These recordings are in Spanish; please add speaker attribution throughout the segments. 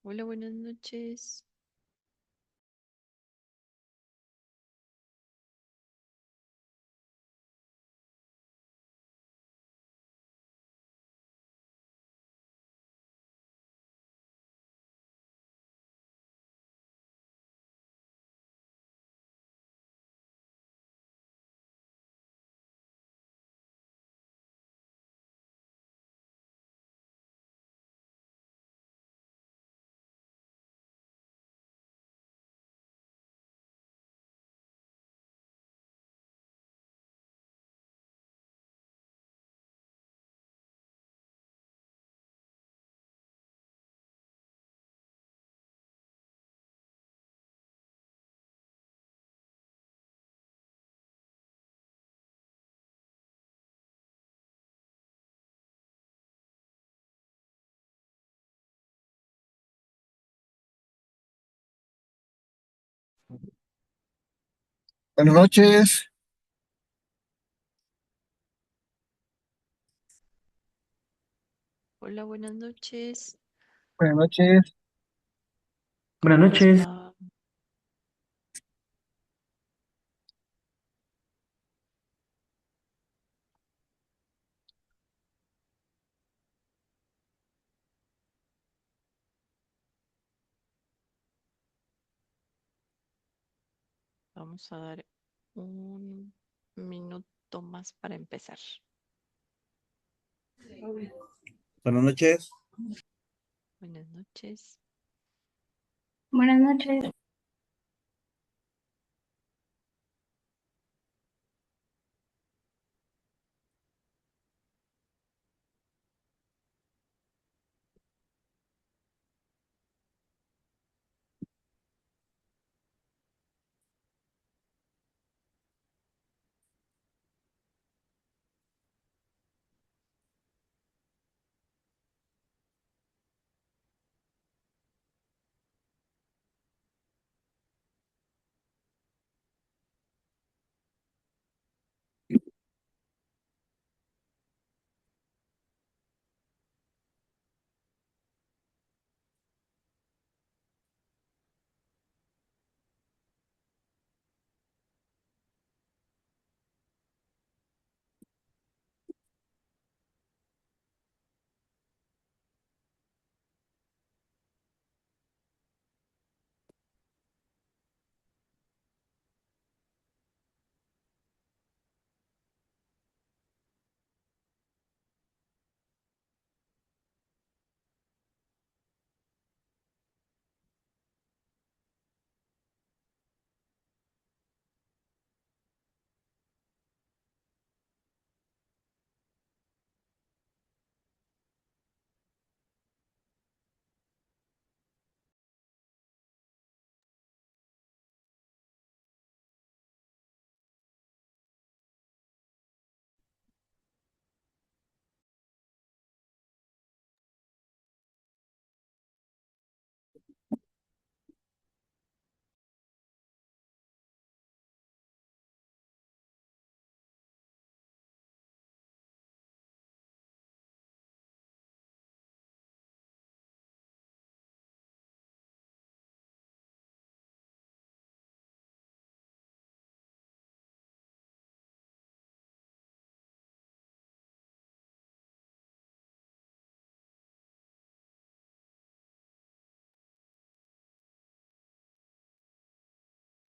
Speaker 1: Hola, buenas noches.
Speaker 2: Buenas noches,
Speaker 1: Hola, buenas noches.
Speaker 2: buenas noches.
Speaker 3: Buenas
Speaker 1: ¿Cómo les
Speaker 3: noches.
Speaker 1: va? Vamos a dar un minuto más para empezar.
Speaker 2: Buenas noches.
Speaker 1: Buenas noches.
Speaker 4: Buenas noches.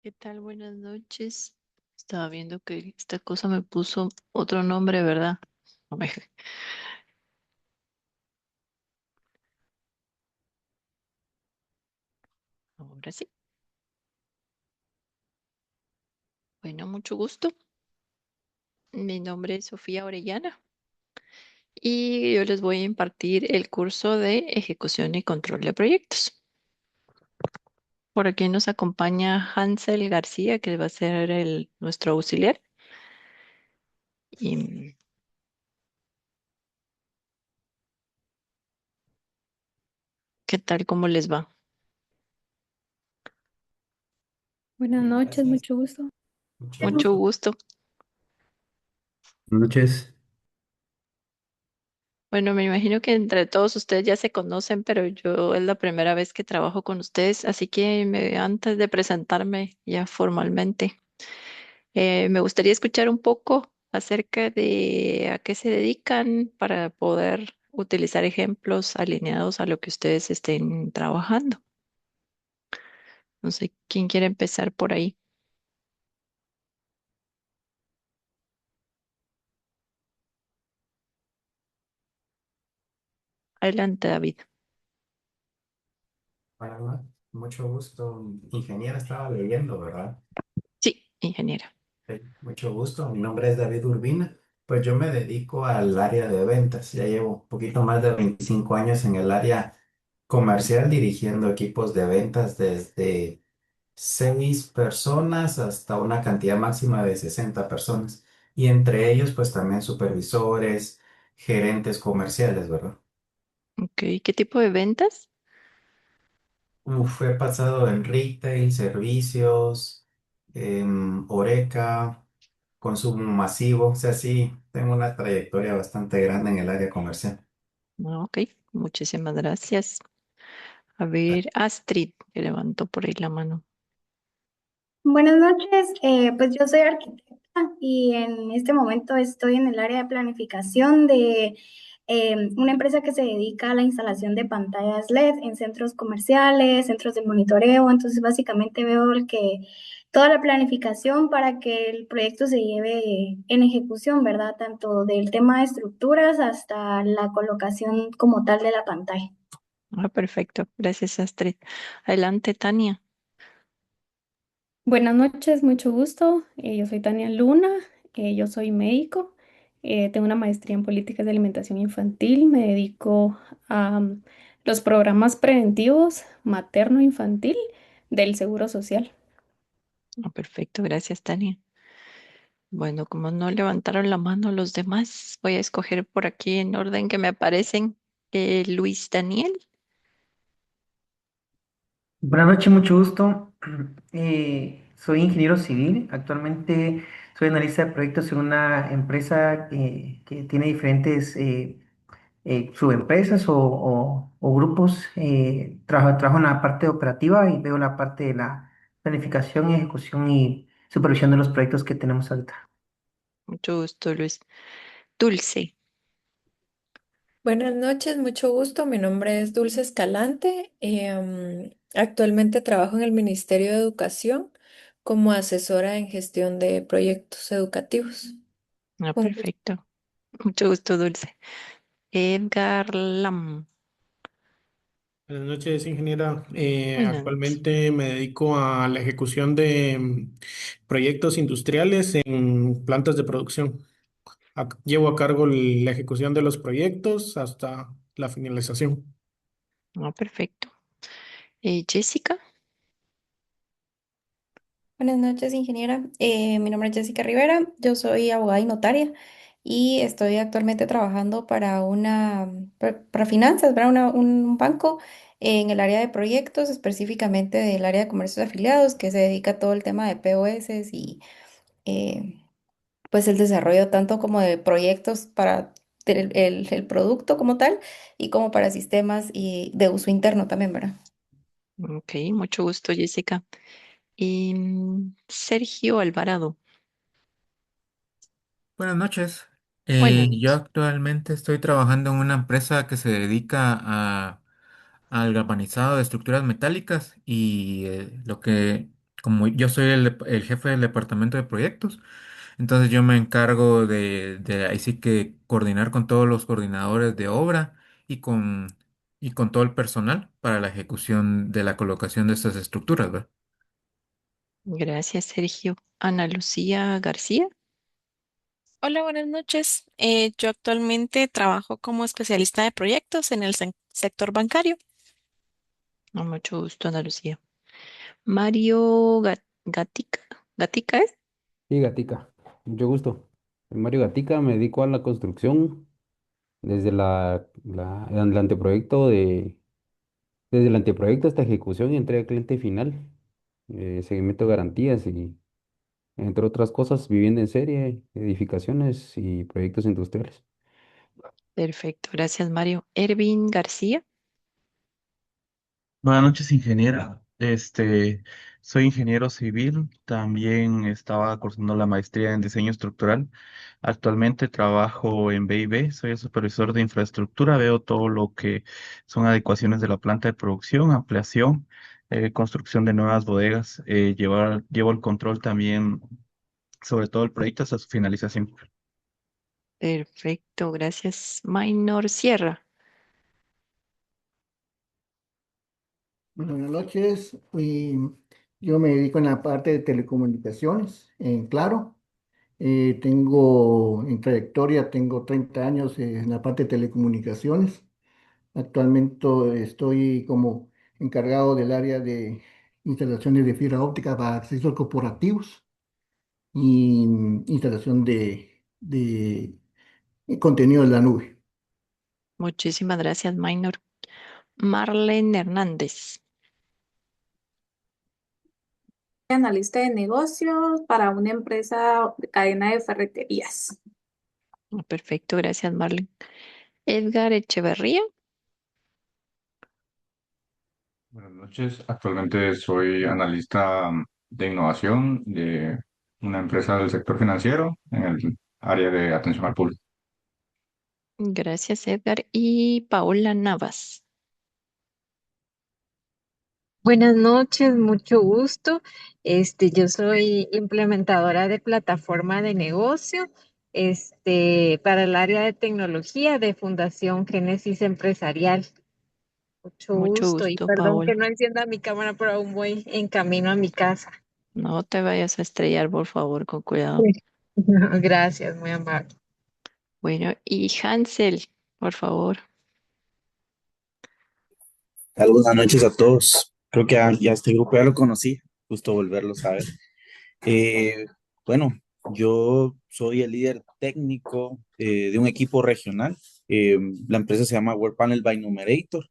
Speaker 1: ¿Qué tal? Buenas noches. Estaba viendo que esta cosa me puso otro nombre, ¿verdad? No me- Ahora sí. Bueno, mucho gusto. Mi nombre es Sofía Orellana y yo les voy a impartir el curso de ejecución y control de proyectos. Por aquí nos acompaña Hansel García, que va a ser nuestro auxiliar. ¿Y qué tal? ¿Cómo les va?
Speaker 4: Buenas
Speaker 3: Bien,
Speaker 4: noches,
Speaker 3: gracias.
Speaker 4: mucho gusto.
Speaker 3: Mucho
Speaker 1: Mucho
Speaker 3: gusto.
Speaker 1: gusto.
Speaker 3: Buenas noches.
Speaker 1: Bueno, me imagino que entre todos ustedes ya se conocen, pero yo es la primera vez que trabajo con ustedes, así que antes de presentarme ya formalmente, me gustaría escuchar un poco acerca de a qué se dedican para poder utilizar ejemplos alineados a lo que ustedes estén trabajando. No sé quién quiere empezar por ahí. Adelante, David.
Speaker 3: Hola, mucho gusto. Ingeniera estaba leyendo, ¿verdad?
Speaker 1: Sí, ingeniera.
Speaker 3: Mucho gusto. Mi nombre es David Urbina. Pues yo me dedico al área de ventas. Ya llevo un poquito más de 25 años en el área comercial dirigiendo equipos de ventas desde 6 personas hasta una cantidad máxima de 60 personas. Y entre ellos, pues también supervisores, gerentes comerciales, ¿verdad?
Speaker 1: Ok, ¿qué tipo de ventas?
Speaker 3: Fue pasado en retail, servicios, Oreca, consumo masivo. O sea, sí, tengo una trayectoria bastante grande en el área comercial.
Speaker 1: Ah, ok, muchísimas gracias. A ver, Astrid, que levantó por ahí la mano.
Speaker 4: Buenas noches, pues yo soy arquitecta y en este momento estoy en el área de planificación de una empresa que se dedica a la instalación de pantallas LED en centros comerciales, centros de monitoreo. Entonces básicamente veo toda la planificación para que el proyecto se lleve en ejecución, ¿verdad? Tanto del tema de estructuras hasta la colocación como tal de la pantalla.
Speaker 1: Ah, perfecto. Gracias, Astrid. Adelante, Tania.
Speaker 5: Buenas noches, mucho gusto. Yo soy Tania Luna, yo soy médico, tengo una maestría en políticas de alimentación infantil, me dedico a los programas preventivos materno-infantil del Seguro Social.
Speaker 1: Ah, perfecto. Gracias, Tania. Bueno, como no levantaron la mano los demás, voy a escoger por aquí en orden que me aparecen. Luis Daniel.
Speaker 6: Buenas noches, mucho gusto. Soy ingeniero civil. Actualmente soy analista de proyectos en una empresa que tiene diferentes subempresas o grupos. Trabajo en la parte operativa y veo la parte de la planificación, ejecución y supervisión de los proyectos que tenemos ahorita.
Speaker 1: Mucho gusto, Luis. Dulce.
Speaker 7: Buenas noches, mucho gusto. Mi nombre es Dulce Escalante. Actualmente trabajo en el Ministerio de Educación como asesora en gestión de proyectos educativos.
Speaker 1: Ah,
Speaker 7: Un gusto.
Speaker 1: perfecto. Mucho gusto, Dulce. Edgar Lam.
Speaker 8: Buenas noches, ingeniera.
Speaker 1: Buenas noches.
Speaker 8: Actualmente me dedico a la ejecución de proyectos industriales en plantas de producción. Llevo a cargo la ejecución de los proyectos hasta la finalización.
Speaker 1: Ah, perfecto. Jessica.
Speaker 9: Buenas noches, ingeniera. Mi nombre es Jessica Rivera. Yo soy abogada y notaria y estoy actualmente trabajando para para finanzas, para un banco en el área de proyectos, específicamente del área de comercios afiliados, que se dedica a todo el tema de POS y eh, pues el desarrollo tanto como de proyectos para el producto como tal y como para sistemas y de uso interno también, ¿verdad?
Speaker 1: Ok, mucho gusto, Jessica. Y Sergio Alvarado.
Speaker 10: Buenas noches.
Speaker 1: Buenas
Speaker 10: Yo
Speaker 1: noches.
Speaker 10: actualmente estoy trabajando en una empresa que se dedica al galvanizado de estructuras metálicas y como yo soy el jefe del departamento de proyectos, entonces yo me encargo de ahí sí que coordinar con todos los coordinadores de obra y y con todo el personal para la ejecución de la colocación de estas estructuras, ¿verdad?
Speaker 1: Gracias, Sergio. Ana Lucía García.
Speaker 11: Hola, buenas noches. Yo actualmente trabajo como especialista de proyectos en el sector bancario.
Speaker 1: Mucho gusto, Ana Lucía. Mario Gatica. ¿Gatica es?
Speaker 12: Sí, Gatica, mucho gusto. Soy Mario Gatica, me dedico a la construcción desde el anteproyecto desde el anteproyecto hasta ejecución y entrega al cliente final, seguimiento de garantías y, entre otras cosas, vivienda en serie, edificaciones y proyectos industriales.
Speaker 1: Perfecto, gracias Mario. Ervin García.
Speaker 13: Buenas noches, ingeniera. Soy ingeniero civil. También estaba cursando la maestría en diseño estructural. Actualmente trabajo en B&B. Soy el supervisor de infraestructura. Veo todo lo que son adecuaciones de la planta de producción, ampliación, construcción de nuevas bodegas. Llevo el control también sobre todo el proyecto hasta su finalización.
Speaker 1: Perfecto, gracias. Maynor Sierra.
Speaker 2: Buenas noches. Yo me dedico en la parte de telecomunicaciones, en Claro. Tengo en trayectoria, tengo 30 años en la parte de telecomunicaciones. Actualmente estoy como encargado del área de instalaciones de fibra óptica para accesos corporativos y instalación de contenido en la nube.
Speaker 1: Muchísimas gracias, Maynor. Marlene Hernández.
Speaker 14: Analista de negocios para una empresa de cadena de ferreterías.
Speaker 1: Perfecto, gracias, Marlene. Edgar Echeverría.
Speaker 15: Buenas noches. Actualmente soy analista de innovación de una empresa del sector financiero en el área de atención al público.
Speaker 1: Gracias, Edgar. Y Paola Navas.
Speaker 16: Buenas noches, mucho gusto. Yo soy implementadora de plataforma de negocio, para el área de tecnología de Fundación Génesis Empresarial. Mucho
Speaker 1: Mucho
Speaker 16: gusto y
Speaker 1: gusto,
Speaker 16: perdón que
Speaker 1: Paola.
Speaker 16: no encienda mi cámara, pero aún voy en camino a mi casa.
Speaker 1: No te vayas a estrellar, por favor, con cuidado.
Speaker 16: Sí. Gracias, muy amable.
Speaker 1: Bueno, y Hansel, por favor.
Speaker 17: Buenas noches a todos. Creo que ya este grupo ya lo conocí, justo volverlos a ver. Eh, bueno, yo soy el líder técnico de un equipo regional. La empresa se llama World Panel by Numerator.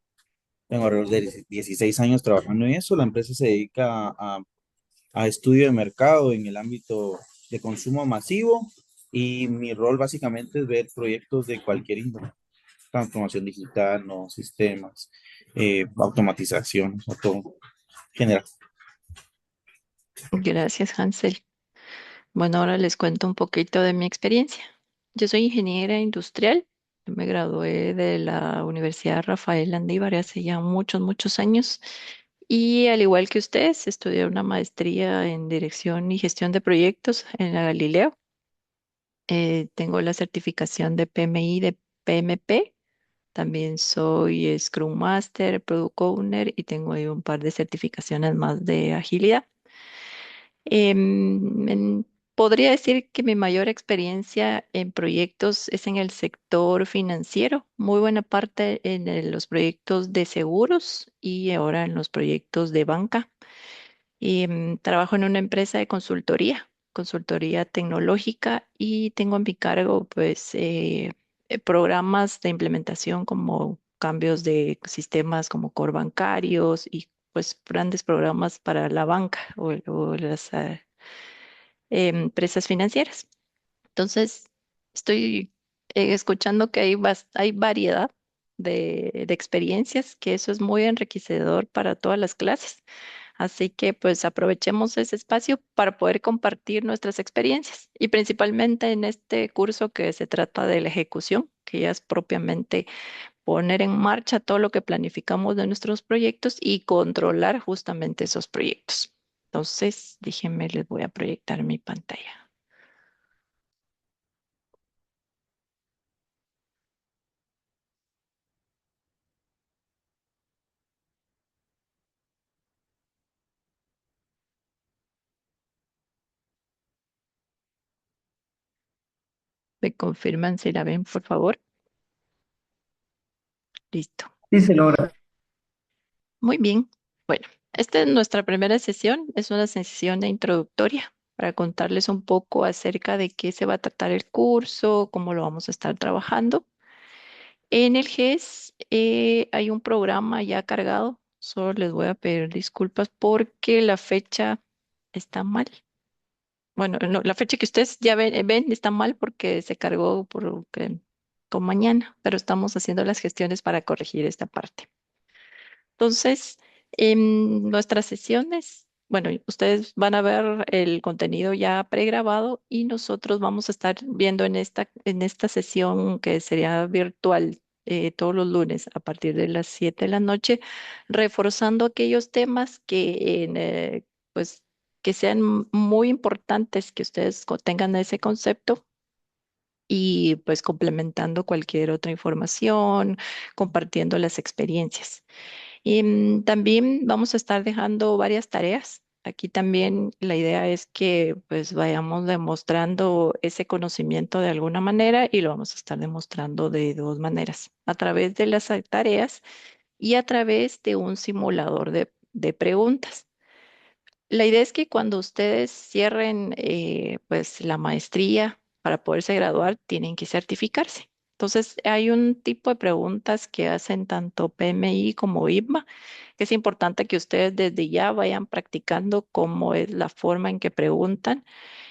Speaker 17: Tengo alrededor de 16 años trabajando en eso. La empresa se dedica a estudio de mercado en el ámbito de consumo masivo y mi rol básicamente es ver proyectos de cualquier índole, transformación digital, nuevos sistemas, automatización, o todo general.
Speaker 1: Gracias, Hansel. Bueno, ahora les cuento un poquito de mi experiencia. Yo soy ingeniera industrial. Me gradué de la Universidad Rafael Landívar hace ya muchos, muchos años. Y al igual que ustedes, estudié una maestría en dirección y gestión de proyectos en la Galileo. Tengo la certificación de PMI de PMP. También soy Scrum Master, Product Owner y tengo ahí un par de certificaciones más de agilidad. Podría decir que mi mayor experiencia en proyectos es en el sector financiero, muy buena parte en los proyectos de seguros y ahora en los proyectos de banca. Trabajo en una empresa de consultoría, consultoría tecnológica y tengo a mi cargo pues programas de implementación como cambios de sistemas como core bancarios y pues grandes programas para la banca o las empresas financieras. Entonces, estoy escuchando que hay variedad de experiencias, que eso es muy enriquecedor para todas las clases. Así que pues aprovechemos ese espacio para poder compartir nuestras experiencias y principalmente en este curso que se trata de la ejecución, que ya es propiamente poner en marcha todo lo que planificamos de nuestros proyectos y controlar justamente esos proyectos. Entonces, déjenme, les voy a proyectar mi pantalla. ¿Me confirman si la ven, por favor? Listo.
Speaker 6: Sí, se logra.
Speaker 1: Muy bien. Bueno, esta es nuestra primera sesión. Es una sesión de introductoria para contarles un poco acerca de qué se va a tratar el curso, cómo lo vamos a estar trabajando. En el GES hay un programa ya cargado. Solo les voy a pedir disculpas porque la fecha está mal. Bueno, no, la fecha que ustedes ya ven está mal porque se cargó por con mañana, pero estamos haciendo las gestiones para corregir esta parte. Entonces, en nuestras sesiones, bueno, ustedes van a ver el contenido ya pregrabado y nosotros vamos a estar viendo en esta sesión que sería virtual todos los lunes a partir de las 7 de la noche, reforzando aquellos temas pues, que sean muy importantes, que ustedes tengan ese concepto y pues complementando cualquier otra información, compartiendo las experiencias. Y también vamos a estar dejando varias tareas. Aquí también la idea es que pues vayamos demostrando ese conocimiento de alguna manera y lo vamos a estar demostrando de dos maneras, a través de las tareas y a través de un simulador de preguntas. La idea es que cuando ustedes cierren pues la maestría para poderse graduar, tienen que certificarse. Entonces, hay un tipo de preguntas que hacen tanto PMI como IBMA, que es importante que ustedes desde ya vayan practicando cómo es la forma en que preguntan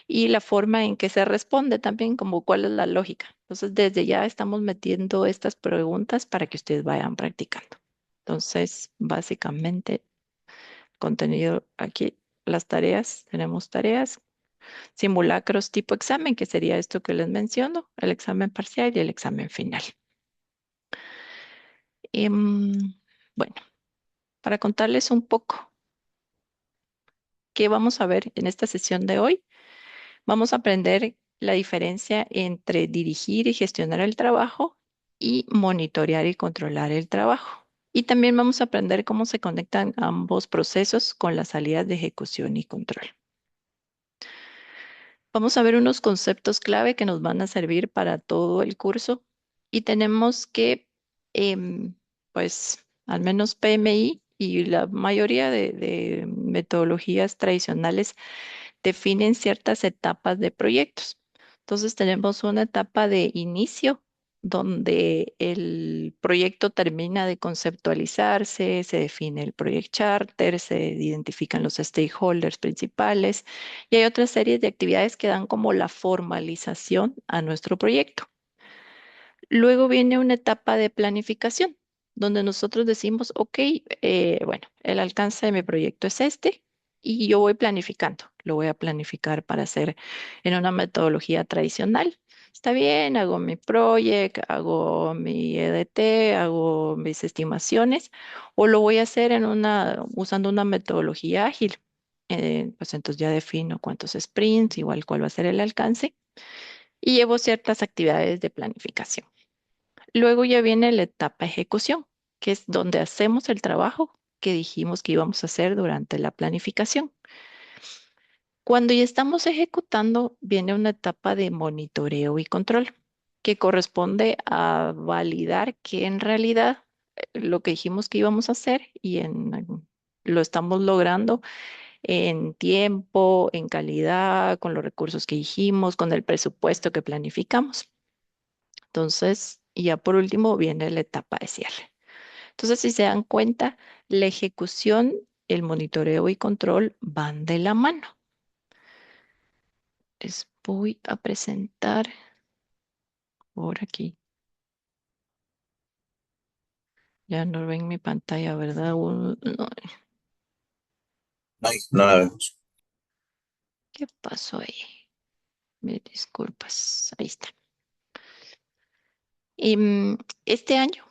Speaker 1: y la forma en que se responde también, como cuál es la lógica. Entonces, desde ya estamos metiendo estas preguntas para que ustedes vayan practicando. Entonces, básicamente contenido aquí, las tareas, tenemos tareas, simulacros tipo examen, que sería esto que les menciono, el examen parcial y el examen final. Bueno, para contarles un poco qué vamos a ver en esta sesión de hoy, vamos a aprender la diferencia entre dirigir y gestionar el trabajo y monitorear y controlar el trabajo. Y también vamos a aprender cómo se conectan ambos procesos con las salidas de ejecución y control. Vamos a ver unos conceptos clave que nos van a servir para todo el curso y tenemos que, pues, al menos PMI y la mayoría de metodologías tradicionales definen ciertas etapas de proyectos. Entonces tenemos una etapa de inicio donde el proyecto termina de conceptualizarse, se define el project charter, se identifican los stakeholders principales y hay otra serie de actividades que dan como la formalización a nuestro proyecto. Luego viene una etapa de planificación, donde nosotros decimos, ok, bueno, el alcance de mi proyecto es este y yo voy planificando. Lo voy a planificar para hacer en una metodología tradicional. Está bien, hago mi project, hago mi EDT, hago mis estimaciones, o lo voy a hacer usando una metodología ágil. Pues entonces ya defino cuántos sprints, igual cuál va a ser el alcance, y llevo ciertas actividades de planificación. Luego ya viene la etapa ejecución, que es donde hacemos el trabajo que dijimos que íbamos a hacer durante la planificación. Cuando ya estamos ejecutando, viene una etapa de monitoreo y control, que corresponde a validar que en realidad lo que dijimos que íbamos a hacer lo estamos logrando en tiempo, en calidad, con los recursos que dijimos, con el presupuesto que planificamos. Entonces, y ya por último viene la etapa de cierre. Entonces, si se dan cuenta, la ejecución, el monitoreo y control van de la mano. Les voy a presentar por aquí. Ya no ven mi pantalla, ¿verdad? No.
Speaker 17: Ay, no la vemos.
Speaker 1: ¿Qué pasó ahí? Me disculpas. Ahí está. Y este año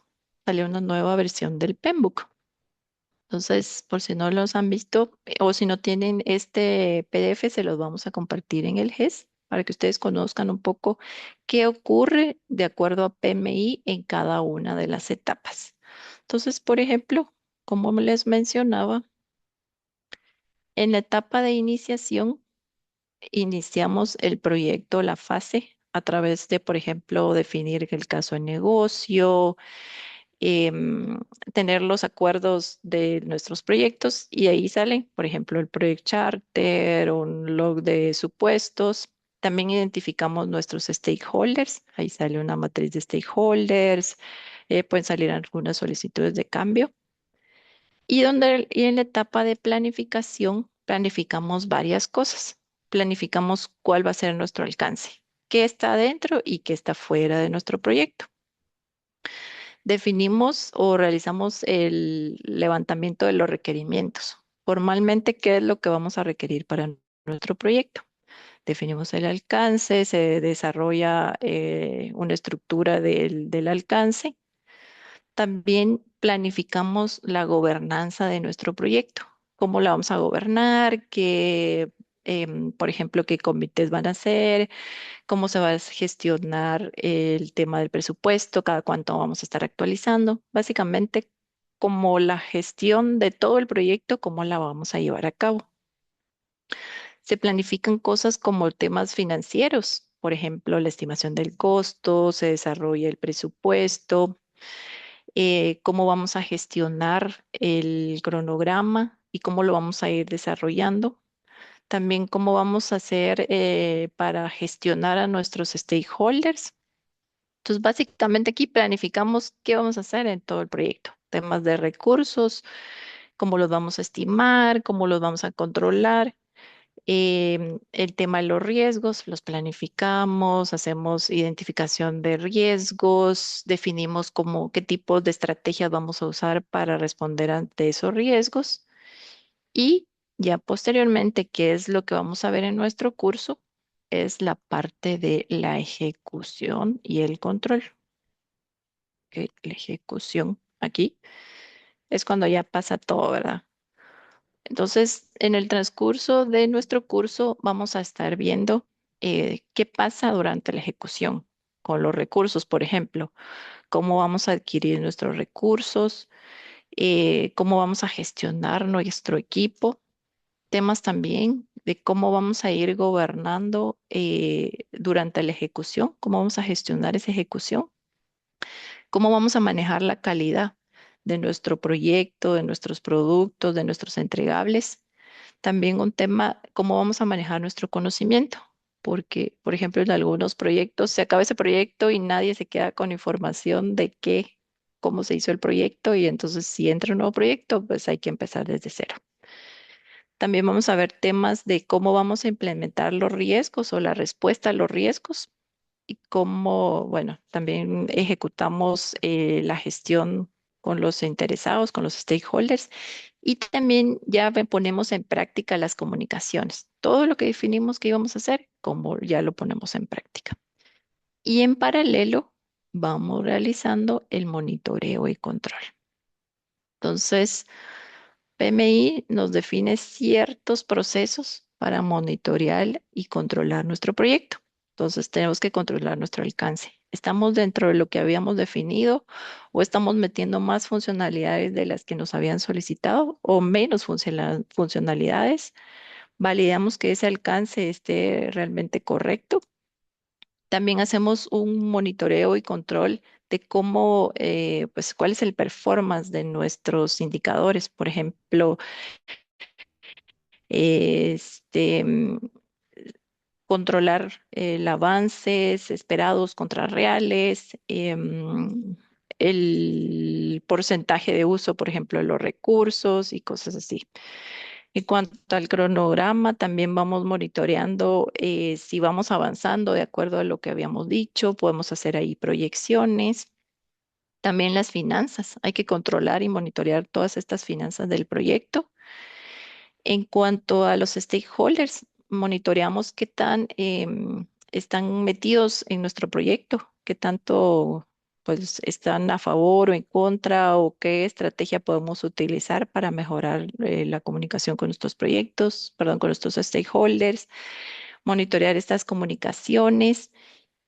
Speaker 1: salió una nueva versión del Penbook. Entonces, por si no los han visto o si no tienen este PDF, se los vamos a compartir en el GES para que ustedes conozcan un poco qué ocurre de acuerdo a PMI en cada una de las etapas. Entonces, por ejemplo, como les mencionaba, en la etapa de iniciación, iniciamos el proyecto, la fase, a través de, por ejemplo, definir el caso de negocio, em, tener los acuerdos de nuestros proyectos y ahí sale, por ejemplo, el project charter, un log de supuestos. También identificamos nuestros stakeholders, ahí sale una matriz de stakeholders, pueden salir algunas solicitudes de cambio. Y en la etapa de planificación, planificamos varias cosas. Planificamos cuál va a ser nuestro alcance, qué está dentro y qué está fuera de nuestro proyecto. definimos o realizamos el levantamiento de los requerimientos. Formalmente, ¿qué es lo que vamos a requerir para nuestro proyecto? Definimos el alcance, se desarrolla una estructura del alcance. También planificamos la gobernanza de nuestro proyecto. ¿Cómo la vamos a gobernar? Por ejemplo, qué comités van a ser, cómo se va a gestionar el tema del presupuesto, cada cuánto vamos a estar actualizando. Básicamente, como la gestión de todo el proyecto, cómo la vamos a llevar a cabo. Se planifican cosas como temas financieros, por ejemplo, la estimación del costo, se desarrolla el presupuesto, cómo vamos a gestionar el cronograma y cómo lo vamos a ir desarrollando. También cómo vamos a hacer para gestionar a nuestros stakeholders. Entonces, básicamente aquí planificamos qué vamos a hacer en todo el proyecto. Temas de recursos, cómo los vamos a estimar, cómo los vamos a controlar. El tema de los riesgos, los planificamos, hacemos identificación de riesgos, definimos qué tipo de estrategias vamos a usar para responder ante esos riesgos. Y ya posteriormente, ¿qué es lo que vamos a ver en nuestro curso? Es la parte de la ejecución y el control. Que la ejecución aquí es cuando ya pasa todo, ¿verdad? Entonces, en el transcurso de nuestro curso vamos a estar viendo qué pasa durante la ejecución con los recursos, por ejemplo, cómo vamos a adquirir nuestros recursos, cómo vamos a gestionar nuestro equipo, temas también de cómo vamos a ir gobernando durante la ejecución, cómo vamos a gestionar esa ejecución, cómo vamos a manejar la calidad de nuestro proyecto, de nuestros productos, de nuestros entregables. También un tema, cómo vamos a manejar nuestro conocimiento, porque, por ejemplo, en algunos proyectos se acaba ese proyecto y nadie se queda con información de cómo se hizo el proyecto y entonces si entra un nuevo proyecto, pues hay que empezar desde cero. También vamos a ver temas de cómo vamos a implementar los riesgos o la respuesta a los riesgos y cómo, bueno, también ejecutamos la gestión con los interesados, con los stakeholders y también ya ponemos en práctica las comunicaciones. Todo lo que definimos que íbamos a hacer, como ya lo ponemos en práctica. Y en paralelo, vamos realizando el monitoreo y control. Entonces, PMI nos define ciertos procesos para monitorear y controlar nuestro proyecto. Entonces, tenemos que controlar nuestro alcance. ¿Estamos dentro de lo que habíamos definido o estamos metiendo más funcionalidades de las que nos habían solicitado o menos funcionalidades? Validamos que ese alcance esté realmente correcto. También hacemos un monitoreo y control de cómo, pues, cuál es el performance de nuestros indicadores. Por ejemplo, este, controlar el avances esperados contra reales, el porcentaje de uso, por ejemplo, de los recursos y cosas así. En cuanto al cronograma, también vamos monitoreando si vamos avanzando de acuerdo a lo que habíamos dicho, podemos hacer ahí proyecciones. También las finanzas, hay que controlar y monitorear todas estas finanzas del proyecto. En cuanto a los stakeholders, monitoreamos qué tan están metidos en nuestro proyecto, qué tanto pues están a favor o en contra o qué estrategia podemos utilizar para mejorar la comunicación con nuestros proyectos, perdón, con nuestros stakeholders, monitorear estas comunicaciones.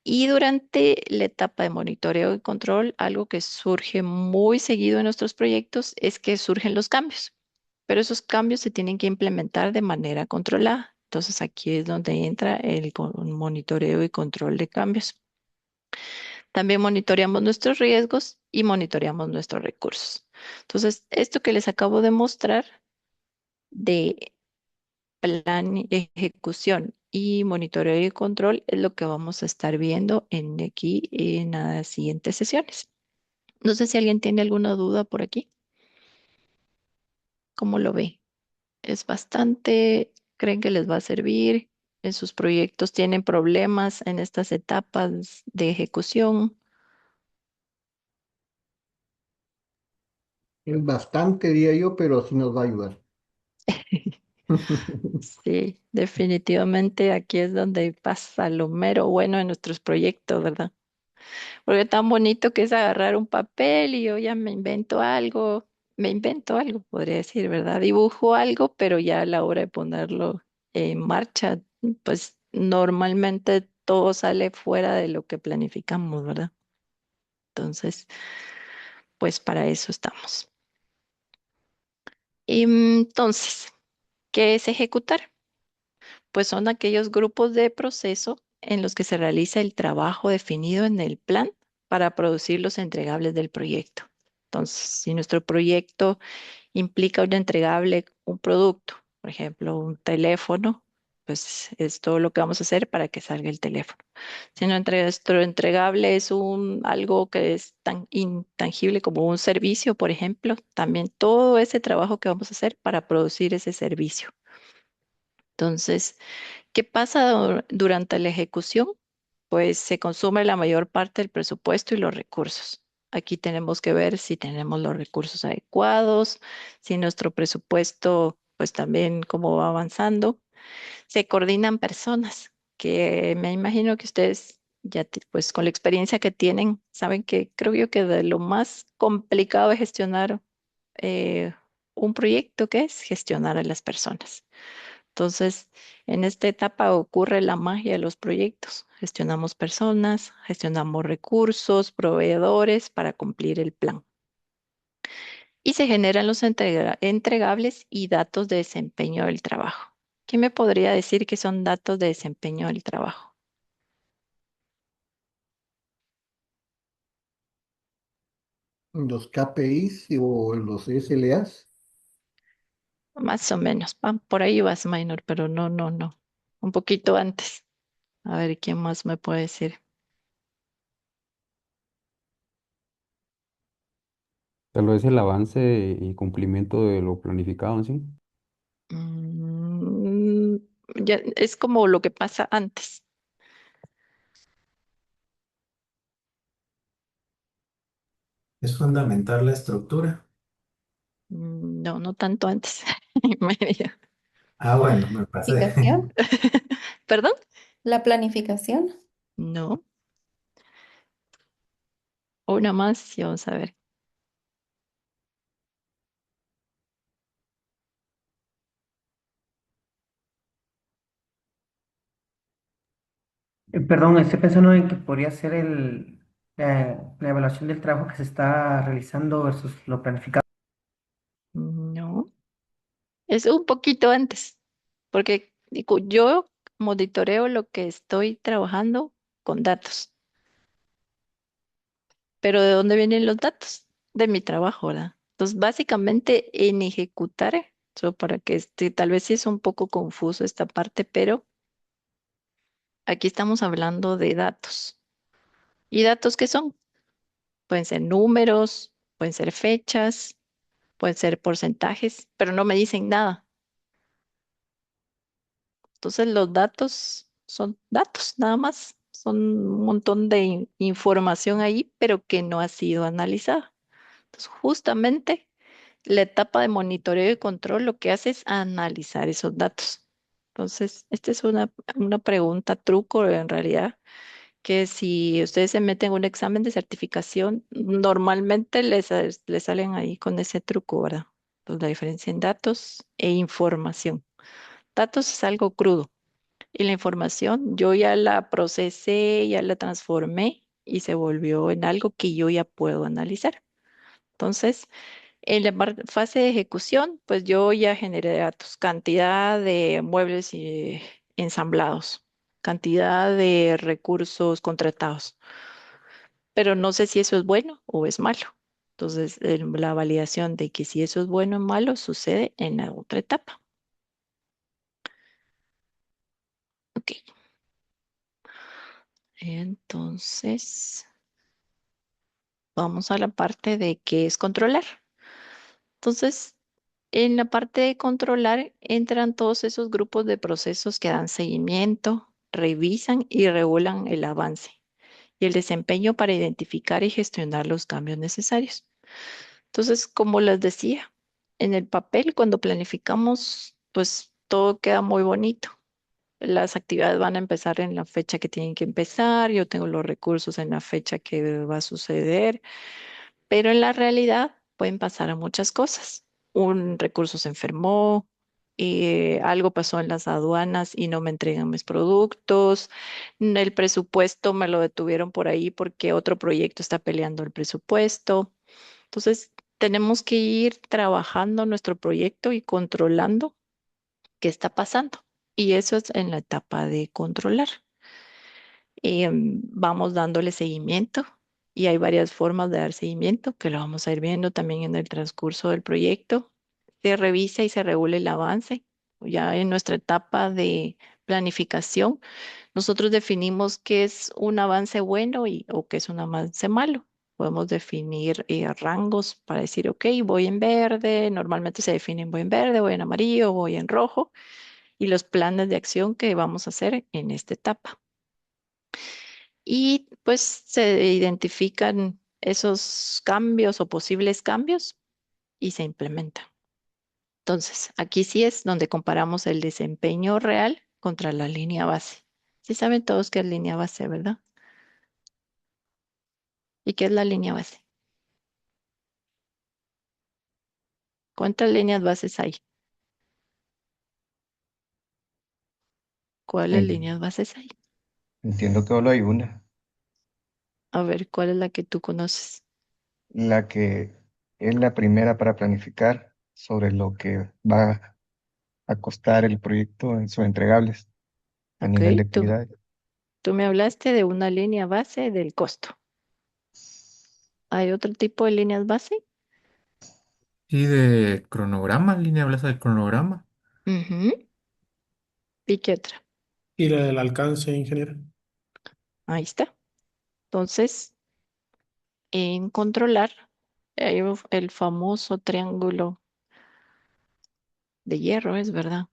Speaker 1: Y durante la etapa de monitoreo y control, algo que surge muy seguido en nuestros proyectos es que surgen los cambios, pero esos cambios se tienen que implementar de manera controlada. Entonces aquí es donde entra el monitoreo y control de cambios. También monitoreamos nuestros riesgos y monitoreamos nuestros recursos. Entonces, esto que les acabo de mostrar de plan, ejecución y monitoreo y control es lo que vamos a estar viendo aquí en las siguientes sesiones. No sé si alguien tiene alguna duda por aquí. ¿Cómo lo ve? ¿Es bastante? ¿Creen que les va a servir? ¿En sus proyectos tienen problemas en estas etapas de ejecución?
Speaker 2: Es bastante, diría yo, pero sí nos va a ayudar.
Speaker 1: Sí, definitivamente aquí es donde pasa lo mero bueno en nuestros proyectos, ¿verdad? Porque tan bonito que es agarrar un papel y yo ya me invento algo, podría decir, ¿verdad? Dibujo algo, pero ya a la hora de ponerlo en marcha, pues normalmente todo sale fuera de lo que planificamos, ¿verdad? Entonces, pues para eso estamos. Y, entonces, ¿qué es ejecutar? Pues son aquellos grupos de proceso en los que se realiza el trabajo definido en el plan para producir los entregables del proyecto. Entonces, si nuestro proyecto implica un entregable, un producto, por ejemplo, un teléfono, pues es todo lo que vamos a hacer para que salga el teléfono. Si nuestro entregable es algo que es tan intangible como un servicio, por ejemplo, también todo ese trabajo que vamos a hacer para producir ese servicio. Entonces, ¿qué pasa durante la ejecución? Pues se consume la mayor parte del presupuesto y los recursos. Aquí tenemos que ver si tenemos los recursos adecuados, si nuestro presupuesto, pues también cómo va avanzando. Se coordinan personas, que me imagino que ustedes ya, pues con la experiencia que tienen, saben que creo yo que de lo más complicado de gestionar eh, un proyecto que es gestionar a las personas. Entonces, en esta etapa ocurre la magia de los proyectos. Gestionamos personas, gestionamos recursos, proveedores para cumplir el plan. Y se generan los entregables y datos de desempeño del trabajo. ¿Quién me podría decir qué son datos de desempeño del trabajo?
Speaker 2: Los KPIs o los SLAs.
Speaker 1: Más o menos. Por ahí vas, Minor, pero no, no, no. Un poquito antes. A ver, ¿quién más me puede decir?
Speaker 12: Tal vez el avance y cumplimiento de lo planificado, ¿sí?
Speaker 1: Mm, ya, es como lo que pasa antes.
Speaker 3: Es fundamental la estructura.
Speaker 1: No, no tanto antes. Media.
Speaker 3: Ah, bueno, me pasé.
Speaker 9: ¿Planificación?
Speaker 1: ¿Perdón?
Speaker 9: ¿La planificación?
Speaker 1: No. Una más y vamos a ver.
Speaker 6: Perdón, estoy pensando en que podría ser la evaluación del trabajo que se está realizando versus lo planificado.
Speaker 1: No. Es un poquito antes. Porque digo, yo monitoreo lo que estoy trabajando con datos. Pero ¿de dónde vienen los datos? De mi trabajo, ¿verdad? Entonces, básicamente en ejecutar, solo para que tal vez sí es un poco confuso esta parte, pero aquí estamos hablando de datos. ¿Y datos qué son? Pueden ser números, pueden ser fechas, pueden ser porcentajes, pero no me dicen nada. Entonces los datos son datos, nada más. Son un montón de información ahí, pero que no ha sido analizada. Entonces justamente la etapa de monitoreo y control lo que hace es analizar esos datos. Entonces, esta es una pregunta truco en realidad que si ustedes se meten en un examen de certificación, normalmente les salen ahí con ese truco, ¿verdad? Entonces, la diferencia en datos e información. Datos es algo crudo y la información yo ya la procesé, ya la transformé y se volvió en algo que yo ya puedo analizar. Entonces, en la fase de ejecución, pues yo ya generé datos, cantidad de muebles ensamblados, cantidad de recursos contratados, pero no sé si eso es bueno o es malo. Entonces, la validación de que si eso es bueno o malo sucede en la otra etapa. Ok, entonces vamos a la parte de qué es controlar. Entonces, en la parte de controlar entran todos esos grupos de procesos que dan seguimiento, revisan y regulan el avance y el desempeño para identificar y gestionar los cambios necesarios. Entonces, como les decía, en el papel, cuando planificamos, pues todo queda muy bonito. Las actividades van a empezar en la fecha que tienen que empezar, yo tengo los recursos en la fecha que va a suceder, pero en la realidad pueden pasar muchas cosas. Un recurso se enfermó, algo pasó en las aduanas y no me entregan mis productos, el presupuesto me lo detuvieron por ahí porque otro proyecto está peleando el presupuesto. Entonces, tenemos que ir trabajando nuestro proyecto y controlando qué está pasando. Y eso es en la etapa de controlar. Vamos dándole seguimiento y hay varias formas de dar seguimiento que lo vamos a ir viendo también en el transcurso del proyecto. Se revisa y se regula el avance. Ya en nuestra etapa de planificación, nosotros definimos qué es un avance bueno o qué es un avance malo. Podemos definir rangos para decir, ok, voy en verde, normalmente se definen voy en verde, voy en amarillo, voy en rojo, y los planes de acción que vamos a hacer en esta etapa. Y pues se identifican esos cambios o posibles cambios y se implementan. Entonces, aquí sí es donde comparamos el desempeño real contra la línea base. Sí saben todos qué es línea base, ¿verdad? ¿Y qué es la línea base? ¿Cuántas líneas bases hay? ¿Cuáles
Speaker 18: En-
Speaker 1: líneas bases hay?
Speaker 18: Entiendo que solo hay una,
Speaker 1: A ver, ¿cuál es la que tú conoces?
Speaker 18: la que es la primera para planificar sobre lo que va a costar el proyecto en sus entregables a
Speaker 1: Ok,
Speaker 18: nivel de
Speaker 1: tú,
Speaker 18: actividades.
Speaker 1: tú me hablaste de una línea base del costo. ¿Hay otro tipo de líneas base?
Speaker 10: Y de cronograma, línea hablas del cronograma.
Speaker 1: Ujú. ¿Y qué otra?
Speaker 8: Y la del alcance, ingeniero.
Speaker 1: Ahí está. Entonces, en controlar, hay el famoso triángulo de hierro, es verdad.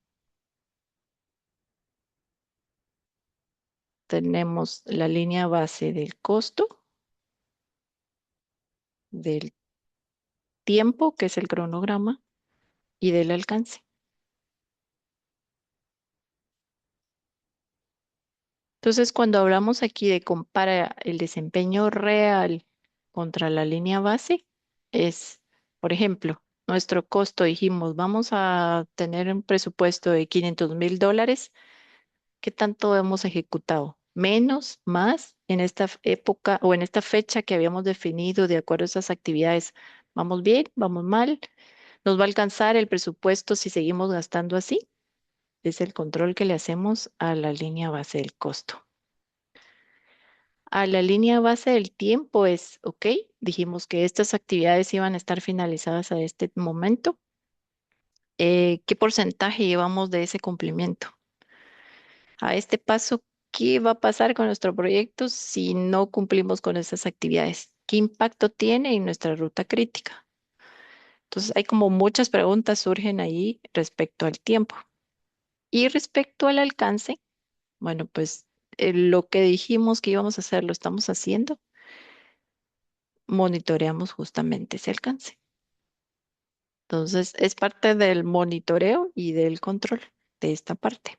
Speaker 1: Tenemos la línea base del costo, del tiempo, que es el cronograma, y del alcance. Entonces, cuando hablamos aquí de compara el desempeño real contra la línea base, es, por ejemplo, nuestro costo, dijimos, vamos a tener un presupuesto de $500,000. ¿Qué tanto hemos ejecutado? ¿Menos, más en esta época o en esta fecha que habíamos definido de acuerdo a esas actividades? ¿Vamos bien? ¿Vamos mal? ¿Nos va a alcanzar el presupuesto si seguimos gastando así? Es el control que le hacemos a la línea base del costo. A la línea base del tiempo es, ok, dijimos que estas actividades iban a estar finalizadas a este momento. ¿Qué porcentaje llevamos de ese cumplimiento? A este paso, ¿qué va a pasar con nuestro proyecto si no cumplimos con esas actividades? ¿Qué impacto tiene en nuestra ruta crítica? Entonces, hay como muchas preguntas surgen ahí respecto al tiempo. Y respecto al alcance, bueno, pues lo que dijimos que íbamos a hacer, lo estamos haciendo, monitoreamos justamente ese alcance. Entonces, es parte del monitoreo y del control de esta parte.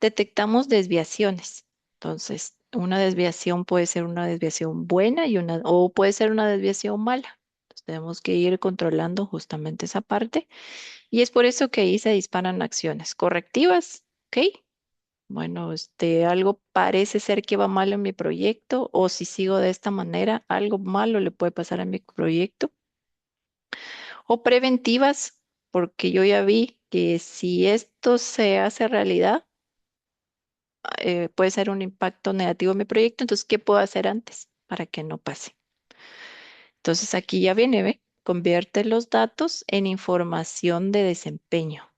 Speaker 1: Detectamos desviaciones. Entonces, una desviación puede ser una desviación buena o puede ser una desviación mala. Entonces, tenemos que ir controlando justamente esa parte. Y es por eso que ahí se disparan acciones correctivas. ¿Ok? Bueno, algo parece ser que va mal en mi proyecto, o si sigo de esta manera, algo malo le puede pasar a mi proyecto. O preventivas, porque yo ya vi que si esto se hace realidad, puede ser un impacto negativo en mi proyecto. Entonces, ¿qué puedo hacer antes para que no pase? Entonces, aquí ya viene, ¿ve? Convierte los datos en información de desempeño.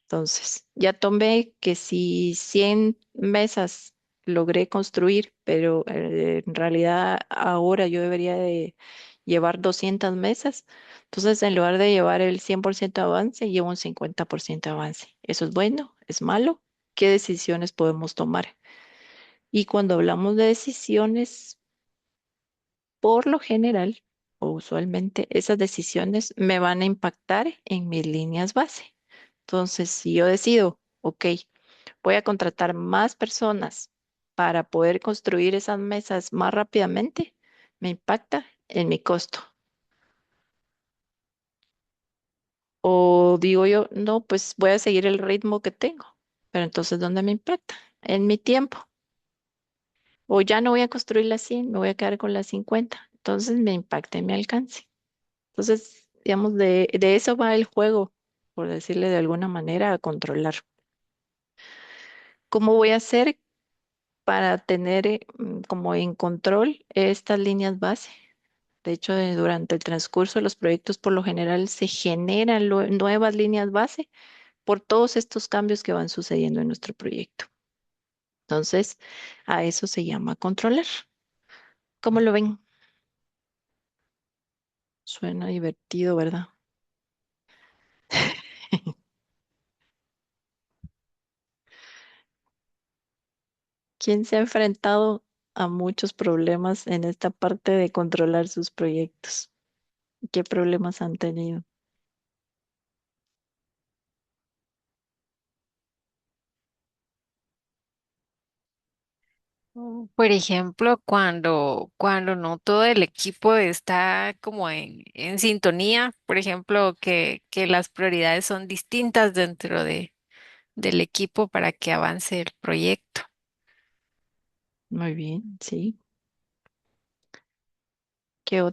Speaker 1: Entonces, ya tomé que si 100 mesas logré construir, pero en realidad ahora yo debería de llevar 200 mesas. Entonces, en lugar de llevar el 100% de avance, llevo un 50% de avance. ¿Eso es bueno? ¿Es malo? ¿Qué decisiones podemos tomar? Y cuando hablamos de decisiones, por lo general, o usualmente esas decisiones me van a impactar en mis líneas base. Entonces, si yo decido, ok, voy a contratar más personas para poder construir esas mesas más rápidamente, me impacta en mi costo. O digo yo, no, pues voy a seguir el ritmo que tengo, pero entonces, ¿dónde me impacta? En mi tiempo. O ya no voy a construir las 100, me voy a quedar con las 50. Entonces me impacta en mi alcance. Entonces, digamos, de eso va el juego, por decirle de alguna manera, a controlar. ¿Cómo voy a hacer para tener como en control estas líneas base? De hecho, durante el transcurso de los proyectos, por lo general, se generan nuevas líneas base por todos estos cambios que van sucediendo en nuestro proyecto. Entonces, a eso se llama controlar. ¿Cómo lo ven? Suena divertido, ¿verdad? ¿Quién se ha enfrentado a muchos problemas en esta parte de controlar sus proyectos? ¿Qué problemas han tenido?
Speaker 19: Por ejemplo, cuando no todo el equipo está como en sintonía, por ejemplo, que las prioridades son distintas dentro del equipo para que avance el proyecto.
Speaker 1: Muy bien, sí. ¿Qué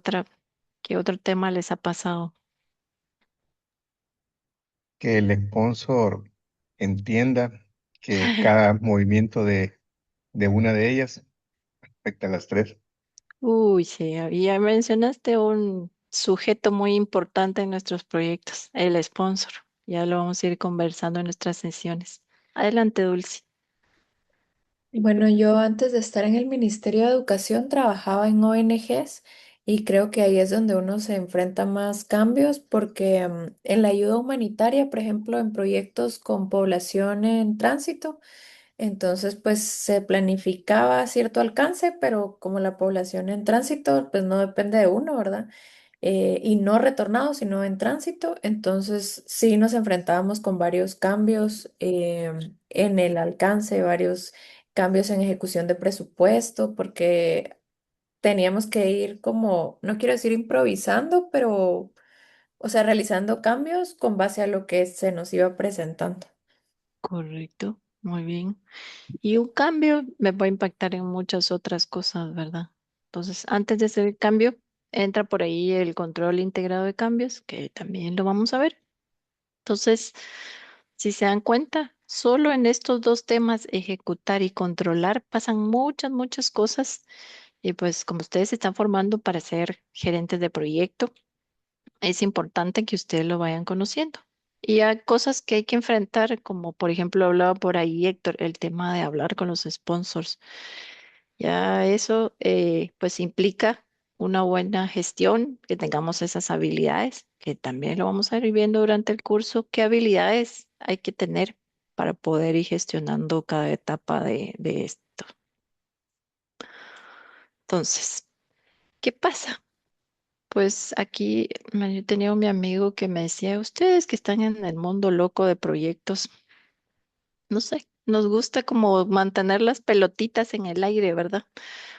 Speaker 1: qué otro tema les ha pasado?
Speaker 18: Que el sponsor entienda que cada movimiento de una de ellas afecta a las tres.
Speaker 1: Uy, sí, ya mencionaste un sujeto muy importante en nuestros proyectos, el sponsor. Ya lo vamos a ir conversando en nuestras sesiones. Adelante, Dulce.
Speaker 7: Bueno, yo antes de estar en el Ministerio de Educación trabajaba en ONGs y creo que ahí es donde uno se enfrenta más cambios porque en la ayuda humanitaria, por ejemplo, en proyectos con población en tránsito, entonces pues se planificaba cierto alcance, pero como la población en tránsito pues no depende de uno, ¿verdad? Y no retornado, sino en tránsito, entonces sí nos enfrentábamos con varios cambios en el alcance, varios cambios en ejecución de presupuesto, porque teníamos que ir como, no quiero decir improvisando, pero, o sea, realizando cambios con base a lo que se nos iba presentando.
Speaker 1: Correcto, muy bien. Y un cambio me va a impactar en muchas otras cosas, ¿verdad? Entonces, antes de hacer el cambio, entra por ahí el control integrado de cambios, que también lo vamos a ver. Entonces, si se dan cuenta, solo en estos dos temas, ejecutar y controlar, pasan muchas cosas. Y pues como ustedes se están formando para ser gerentes de proyecto, es importante que ustedes lo vayan conociendo. Y hay cosas que hay que enfrentar, como por ejemplo hablaba por ahí Héctor, el tema de hablar con los sponsors. Ya eso pues implica una buena gestión, que tengamos esas habilidades, que también lo vamos a ir viendo durante el curso, qué habilidades hay que tener para poder ir gestionando cada etapa de esto. Entonces, ¿qué pasa? Pues aquí yo tenía un mi amigo que me decía, ustedes que están en el mundo loco de proyectos, no sé, nos gusta como mantener las pelotitas en el aire, ¿verdad?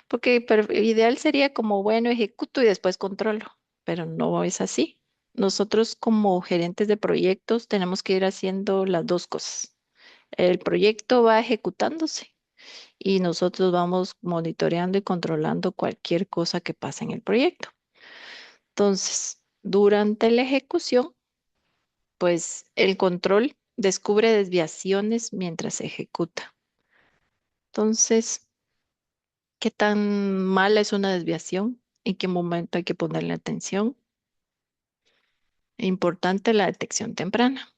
Speaker 1: Porque ideal sería como, bueno, ejecuto y después controlo, pero no es así. Nosotros como gerentes de proyectos tenemos que ir haciendo las dos cosas. El proyecto va ejecutándose y nosotros vamos monitoreando y controlando cualquier cosa que pase en el proyecto. Entonces, durante la ejecución, pues el control descubre desviaciones mientras se ejecuta. Entonces, ¿qué tan mala es una desviación? ¿En qué momento hay que ponerle atención? Importante la detección temprana.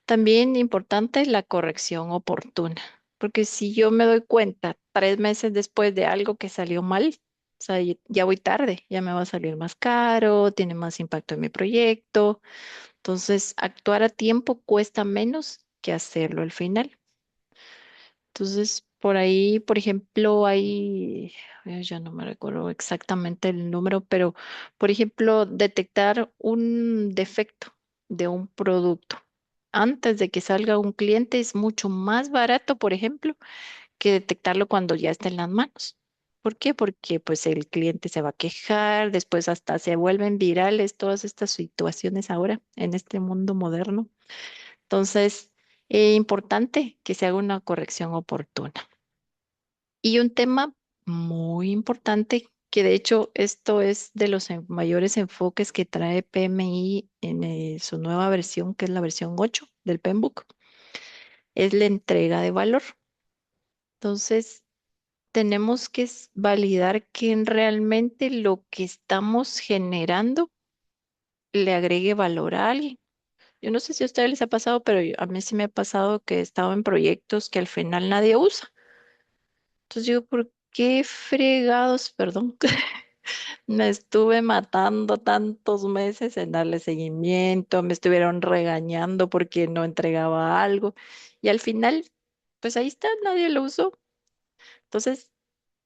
Speaker 1: También importante la corrección oportuna, porque si yo me doy cuenta 3 meses después de algo que salió mal, o sea, ya voy tarde, ya me va a salir más caro, tiene más impacto en mi proyecto. Entonces, actuar a tiempo cuesta menos que hacerlo al final. Entonces, Por ahí, por ejemplo, ya no me recuerdo exactamente el número, pero por ejemplo, detectar un defecto de un producto antes de que salga un cliente es mucho más barato, por ejemplo, que detectarlo cuando ya está en las manos. ¿Por qué? Porque pues el cliente se va a quejar, después hasta se vuelven virales todas estas situaciones ahora en este mundo moderno. Entonces, importante que se haga una corrección oportuna. Y un tema muy importante, que de hecho esto es de los mayores enfoques que trae PMI en su nueva versión, que es la versión 8 del PMBOK, es la entrega de valor. Entonces, tenemos que validar que realmente lo que estamos generando le agregue valor a alguien. Yo no sé si a ustedes les ha pasado, pero a mí sí me ha pasado que he estado en proyectos que al final nadie usa. Entonces digo, ¿por qué fregados, perdón, me estuve matando tantos meses en darle seguimiento? Me estuvieron regañando porque no entregaba algo. Y al final, pues ahí está, nadie lo usó. Entonces,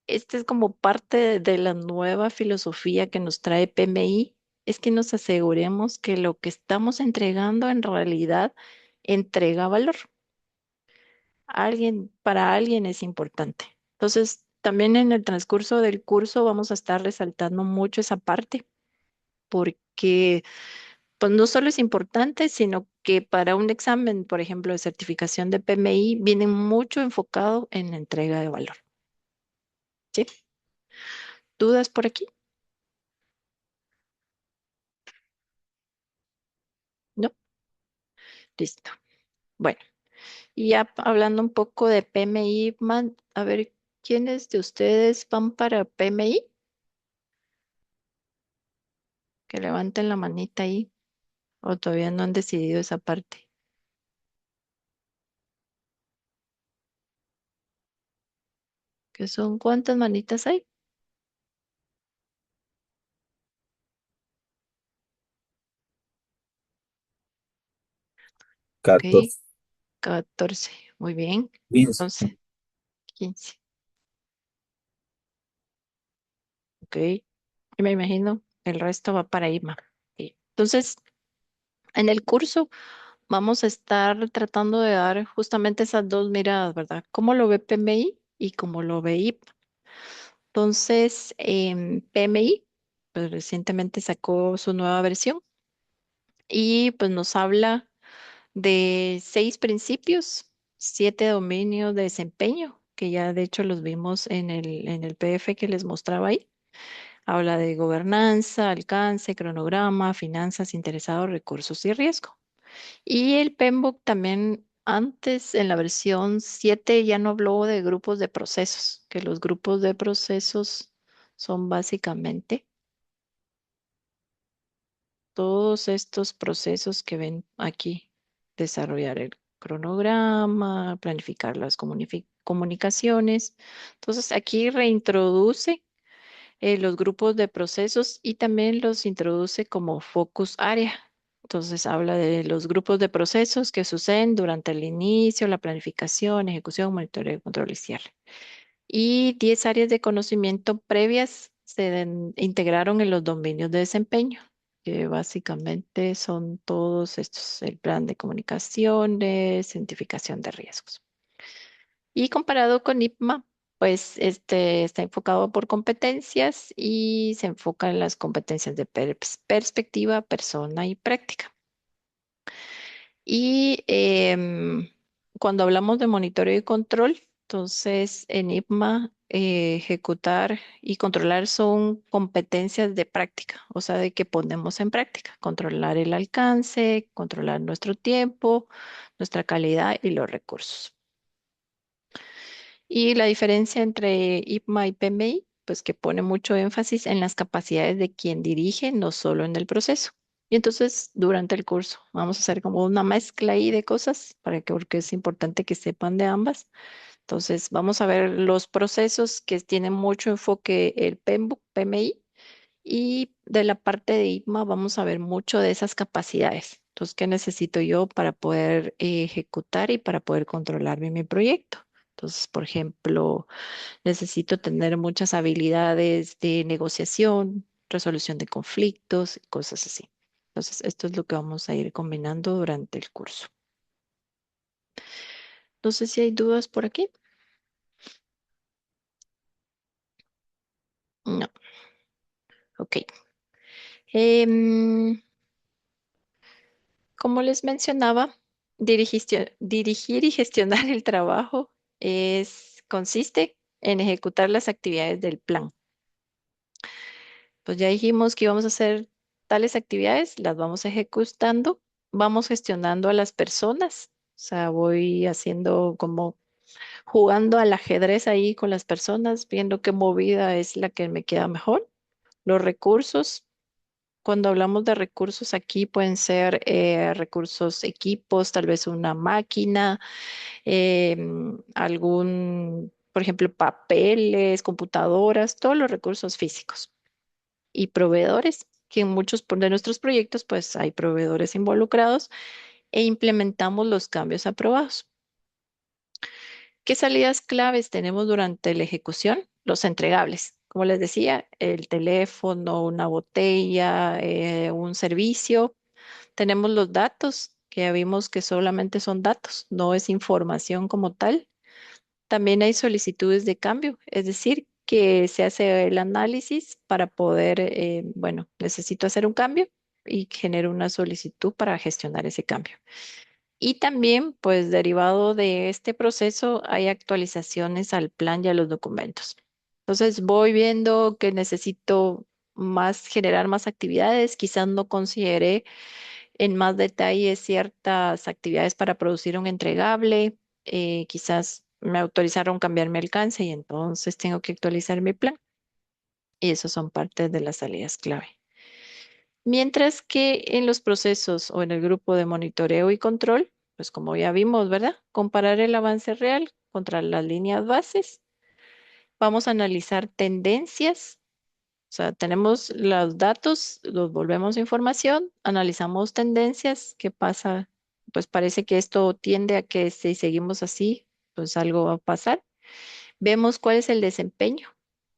Speaker 1: este es como parte de la nueva filosofía que nos trae PMI, es que nos aseguremos que lo que estamos entregando en realidad entrega valor. Para alguien es importante. Entonces, también en el transcurso del curso vamos a estar resaltando mucho esa parte, porque pues no solo es importante, sino que para un examen, por ejemplo, de certificación de PMI, viene mucho enfocado en la entrega de valor. ¿Sí? ¿Dudas por aquí? ¿No? Listo. Bueno, y ya hablando un poco de PMI, a ver, ¿quiénes de ustedes van para PMI? Que levanten la manita ahí, o todavía no han decidido esa parte. ¿Qué son? ¿Cuántas manitas hay? Ok,
Speaker 17: 14.
Speaker 1: 14. Muy bien.
Speaker 17: 15.
Speaker 1: 11, 15. Ok. Y me imagino el resto va para IMA. Sí. Entonces, en el curso vamos a estar tratando de dar justamente esas dos miradas, ¿verdad? ¿Cómo lo ve PMI y cómo lo ve IPA? Entonces, PMI, pues recientemente sacó su nueva versión y pues nos habla de 6 principios, 7 dominios de desempeño, que ya de hecho los vimos en el PDF que les mostraba ahí. Habla de gobernanza, alcance, cronograma, finanzas, interesados, recursos y riesgo. Y el PMBOK también antes, en la versión 7 ya no habló de grupos de procesos, que los grupos de procesos son básicamente todos estos procesos que ven aquí, desarrollar el cronograma, planificar las comunicaciones. Entonces, aquí reintroduce los grupos de procesos y también los introduce como focus área. Entonces, habla de los grupos de procesos que suceden durante el inicio, la planificación, ejecución, monitoreo, control y cierre. Y 10 áreas de conocimiento previas integraron en los dominios de desempeño, que básicamente son todos estos, el plan de comunicaciones, identificación de riesgos. Y comparado con IPMA, pues este está enfocado por competencias y se enfoca en las competencias de perspectiva, persona y práctica. Y cuando hablamos de monitoreo y control, entonces en IPMA, ejecutar y controlar son competencias de práctica, o sea, de que ponemos en práctica, controlar el alcance, controlar nuestro tiempo, nuestra calidad y los recursos. Y la diferencia entre IPMA y PMI, pues que pone mucho énfasis en las capacidades de quien dirige, no solo en el proceso. Y entonces, durante el curso, vamos a hacer como una mezcla ahí de cosas, porque es importante que sepan de ambas. Entonces, vamos a ver los procesos que tienen mucho enfoque el PMBOK, PMI, y de la parte de IPMA vamos a ver mucho de esas capacidades. Entonces, ¿qué necesito yo para poder ejecutar y para poder controlar bien mi proyecto? Entonces, por ejemplo, necesito tener muchas habilidades de negociación, resolución de conflictos, cosas así. Entonces, esto es lo que vamos a ir combinando durante el curso. No sé si hay dudas por aquí. No. Ok. Em, Como les mencionaba, dirigir y gestionar el trabajo consiste en ejecutar las actividades del plan. Pues ya dijimos que íbamos a hacer tales actividades, las vamos ejecutando, vamos gestionando a las personas. O sea, voy haciendo como jugando al ajedrez ahí con las personas, viendo qué movida es la que me queda mejor. Los recursos. Cuando hablamos de recursos aquí pueden ser recursos, equipos, tal vez una máquina, por ejemplo, papeles, computadoras, todos los recursos físicos y proveedores, que en muchos de nuestros proyectos pues hay proveedores involucrados e implementamos los cambios aprobados. ¿Qué salidas claves tenemos durante la ejecución? Los entregables. Como les decía, el teléfono, una botella, un servicio. Tenemos los datos, que ya vimos que solamente son datos, no es información como tal. También hay solicitudes de cambio, es decir, que se hace el análisis para poder, bueno, necesito hacer un cambio y genero una solicitud para gestionar ese cambio. Y también, pues derivado de este proceso, hay actualizaciones al plan y a los documentos. Entonces voy viendo que necesito generar más actividades, quizás no consideré en más detalle ciertas actividades para producir un entregable. Quizás me autorizaron cambiar mi alcance y entonces tengo que actualizar mi plan. Y esos son partes de las salidas clave. Mientras que en los procesos o en el grupo de monitoreo y control, pues como ya vimos, ¿verdad? Comparar el avance real contra las líneas bases. Vamos a analizar tendencias. O sea, tenemos los datos, los volvemos a información, analizamos tendencias, qué pasa, pues parece que esto tiende a que si seguimos así, pues algo va a pasar. Vemos cuál es el desempeño.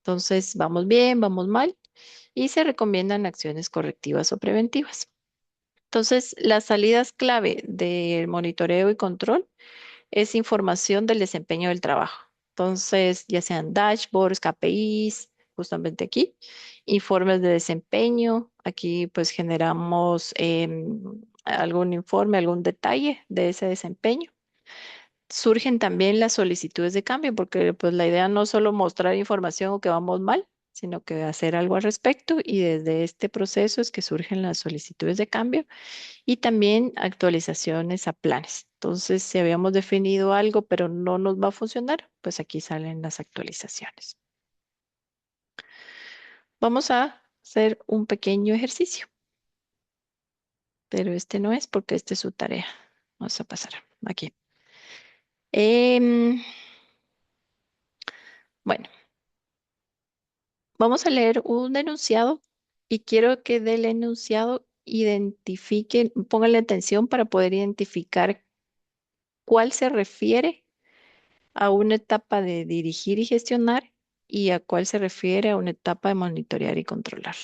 Speaker 1: Entonces, vamos bien, vamos mal y se recomiendan acciones correctivas o preventivas. Entonces, las salidas clave del monitoreo y control es información del desempeño del trabajo. Entonces, ya sean dashboards, KPIs, justamente aquí, informes de desempeño. Aquí pues generamos algún informe, algún detalle de ese desempeño. Surgen también las solicitudes de cambio, porque pues la idea no es solo mostrar información o que vamos mal, sino que hacer algo al respecto y desde este proceso es que surgen las solicitudes de cambio y también actualizaciones a planes. Entonces, si habíamos definido algo, pero no nos va a funcionar, pues aquí salen las actualizaciones. Vamos a hacer un pequeño ejercicio, pero este no es porque esta es su tarea. Vamos a pasar aquí. Em, bueno, vamos a leer un enunciado y quiero que del enunciado identifiquen, pónganle atención para poder identificar cuál se refiere a una etapa de dirigir y gestionar y a cuál se refiere a una etapa de monitorear y controlar.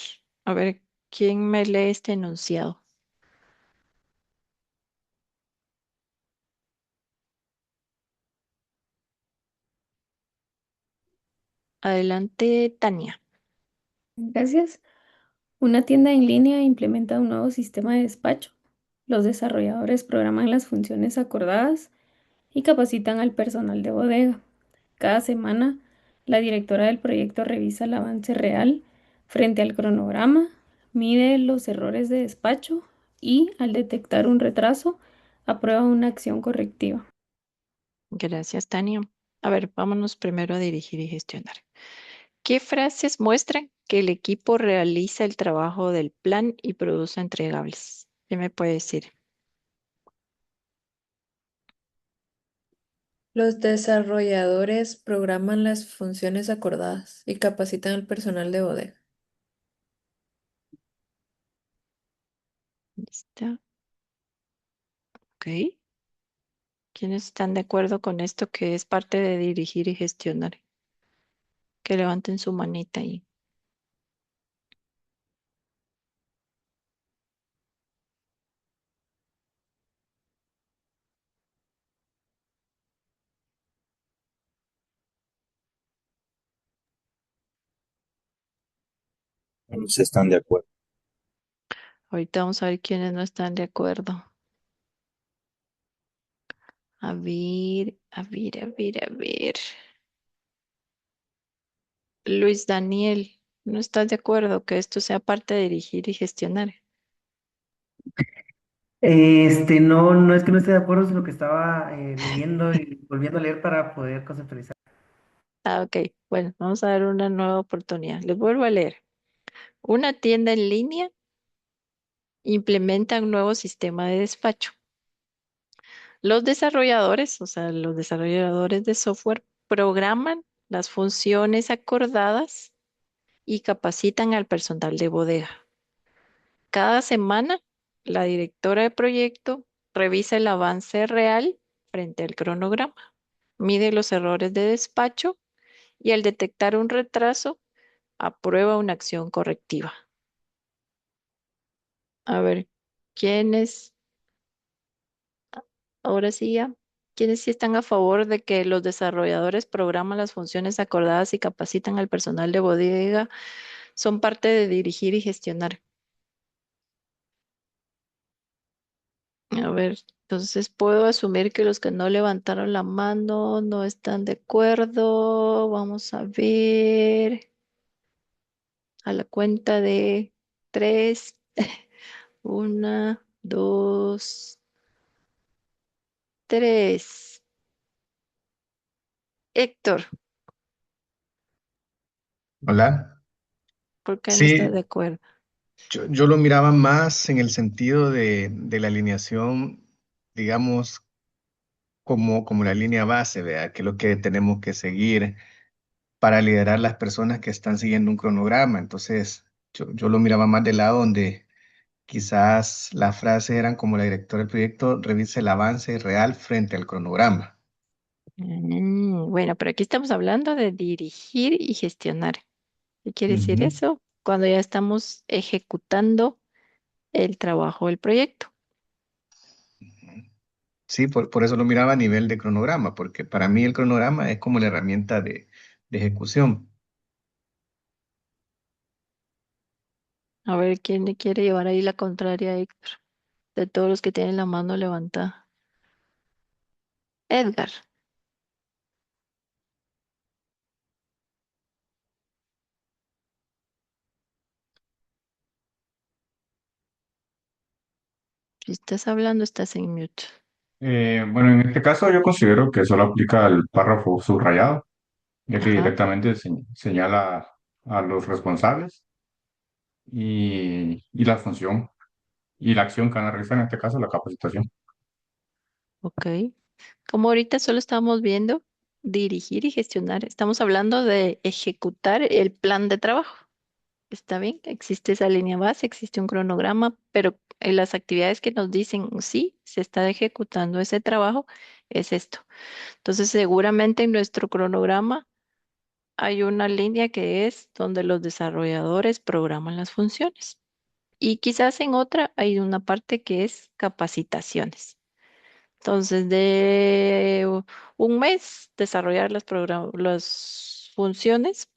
Speaker 1: A ver, ¿quién me lee este enunciado? Adelante, Tania.
Speaker 5: Gracias. Una tienda en línea implementa un nuevo sistema de despacho. Los desarrolladores programan las funciones acordadas y capacitan al personal de bodega. Cada semana, la directora del proyecto revisa el avance real frente al cronograma, mide los errores de despacho y, al detectar un retraso, aprueba una acción correctiva.
Speaker 1: Gracias, Tania. A ver, vámonos primero a dirigir y gestionar. ¿Qué frases muestran que el equipo realiza el trabajo del plan y produce entregables? ¿Qué me puede decir?
Speaker 7: Los desarrolladores programan las funciones acordadas y capacitan al personal de bodega.
Speaker 1: ¿Lista? Ok. ¿Quiénes están de acuerdo con esto que es parte de dirigir y gestionar? Que levanten su manita ahí.
Speaker 17: No se están de acuerdo.
Speaker 1: Ahorita vamos a ver quiénes no están de acuerdo. A ver, a ver, a ver, a ver. Luis Daniel, ¿no estás de acuerdo que esto sea parte de dirigir y gestionar?
Speaker 6: No, no es que no esté de acuerdo, sino que estaba leyendo y volviendo a leer para poder conceptualizar.
Speaker 1: Ah, ok. Bueno, vamos a dar una nueva oportunidad. Les vuelvo a leer. Una tienda en línea implementa un nuevo sistema de despacho. Los desarrolladores, o sea, los desarrolladores de software, programan las funciones acordadas y capacitan al personal de bodega. Cada semana, la directora de proyecto revisa el avance real frente al cronograma, mide los errores de despacho y al detectar un retraso, aprueba una acción correctiva. A ver, ¿quiénes, ahora sí ya, quiénes sí están a favor de que los desarrolladores programan las funciones acordadas y capacitan al personal de bodega? Son parte de dirigir y gestionar. A ver, entonces puedo asumir que los que no levantaron la mano no están de acuerdo. Vamos a ver a la cuenta de tres. Una, dos, tres. Héctor,
Speaker 20: Hola.
Speaker 1: ¿por qué no estás
Speaker 20: Sí,
Speaker 1: de acuerdo?
Speaker 20: yo lo miraba más en el sentido de la alineación, digamos, como la línea base, ¿verdad? Que es lo que tenemos que seguir para liderar las personas que están siguiendo un cronograma. Entonces, yo lo miraba más del lado donde quizás las frases eran como la directora del proyecto revise el avance real frente al cronograma.
Speaker 1: Bueno, pero aquí estamos hablando de dirigir y gestionar. ¿Qué quiere decir
Speaker 20: Ujú.
Speaker 1: eso? Cuando ya estamos ejecutando el trabajo del proyecto.
Speaker 20: Sí, por eso lo miraba a nivel de cronograma, porque para mí el cronograma es como la herramienta de ejecución.
Speaker 1: A ver, ¿quién le quiere llevar ahí la contraria a Héctor? De todos los que tienen la mano levantada. Edgar, si estás hablando, estás en mute.
Speaker 15: Bueno, en este caso yo considero que solo aplica el párrafo subrayado, ya que
Speaker 1: Ajá,
Speaker 15: directamente señala a los responsables y la función y la acción que van a realizar, en este caso la capacitación.
Speaker 1: ok. Como ahorita solo estamos viendo dirigir y gestionar, estamos hablando de ejecutar el plan de trabajo. ¿Está bien? Existe esa línea base, existe un cronograma, pero en las actividades que nos dicen sí, se está ejecutando ese trabajo, es esto. Entonces, seguramente en nuestro cronograma hay una línea que es donde los desarrolladores programan las funciones. Y quizás en otra hay una parte que es capacitaciones. Entonces, de un mes desarrollar las funciones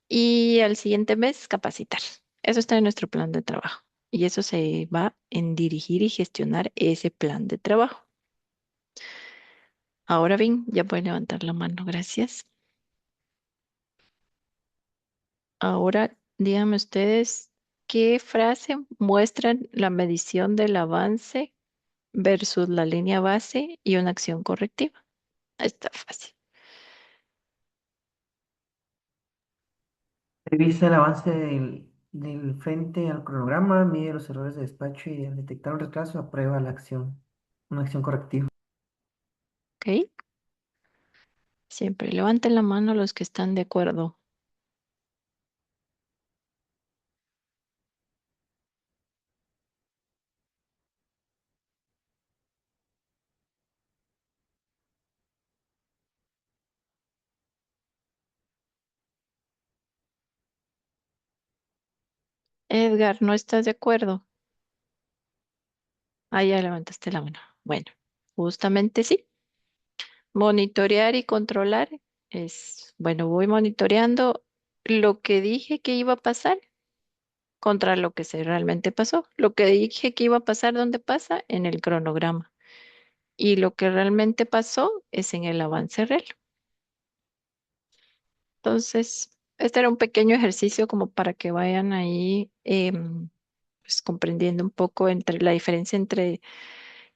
Speaker 1: y al siguiente mes capacitar. Eso está en nuestro plan de trabajo. Y eso se va en dirigir y gestionar ese plan de trabajo. Ahora bien, ya pueden levantar la mano. Gracias. Ahora, díganme ustedes, ¿qué frase muestran la medición del avance versus la línea base y una acción correctiva? Está fácil.
Speaker 6: Revisa el avance del frente al cronograma, mide los errores de despacho y al detectar un retraso, aprueba la acción, una acción correctiva.
Speaker 1: ¿Ok? Siempre levanten la mano los que están de acuerdo. Edgar, ¿no estás de acuerdo? Ah, ya levantaste la mano. Bueno, justamente sí. Monitorear y controlar es, bueno, voy monitoreando lo que dije que iba a pasar contra lo que se realmente pasó. Lo que dije que iba a pasar, ¿dónde pasa? En el cronograma. Y lo que realmente pasó es en el avance real. Entonces, este era un pequeño ejercicio como para que vayan ahí pues, comprendiendo un poco entre la diferencia entre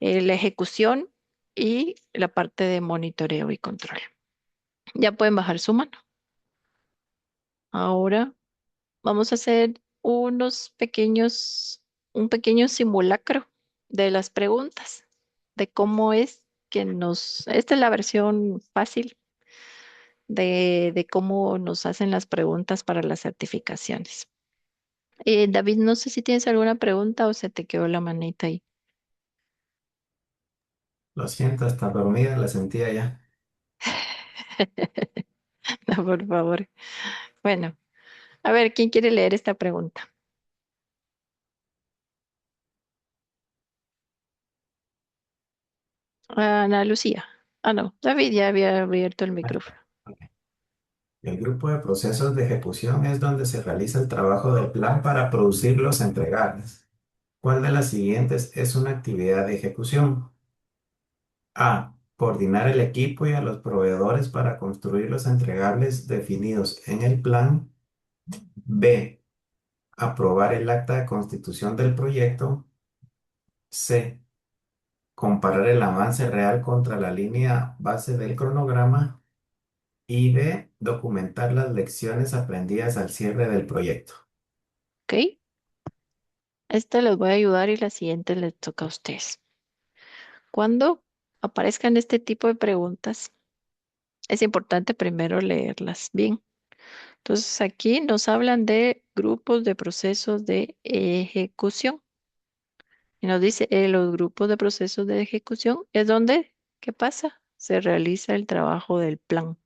Speaker 1: la ejecución y la parte de monitoreo y control. Ya pueden bajar su mano. Ahora vamos a hacer un pequeño simulacro de las preguntas, de cómo es que esta es la versión fácil de cómo nos hacen las preguntas para las certificaciones. David, no sé si tienes alguna pregunta o se te quedó la manita ahí.
Speaker 3: Lo siento, hasta dormida la sentía ya.
Speaker 1: No, por favor. Bueno, a ver, ¿quién quiere leer esta pregunta? Ana Lucía. Ah, no, David ya había abierto el micrófono.
Speaker 3: El grupo de procesos de ejecución es donde se realiza el trabajo del plan para producir los entregables. ¿Cuál de las siguientes es una actividad de ejecución? A. Coordinar el equipo y a los proveedores para construir los entregables definidos en el plan. B. Aprobar el acta de constitución del proyecto. C. Comparar el avance real contra la línea base del cronograma. Y D. Documentar las lecciones aprendidas al cierre del proyecto.
Speaker 1: ¿Ok? Esta les voy a ayudar y la siguiente les toca a ustedes. Cuando aparezcan este tipo de preguntas, es importante primero leerlas bien. Entonces, aquí nos hablan de grupos de procesos de ejecución. Y nos dice, los grupos de procesos de ejecución es donde, ¿qué pasa? Se realiza el trabajo del plan.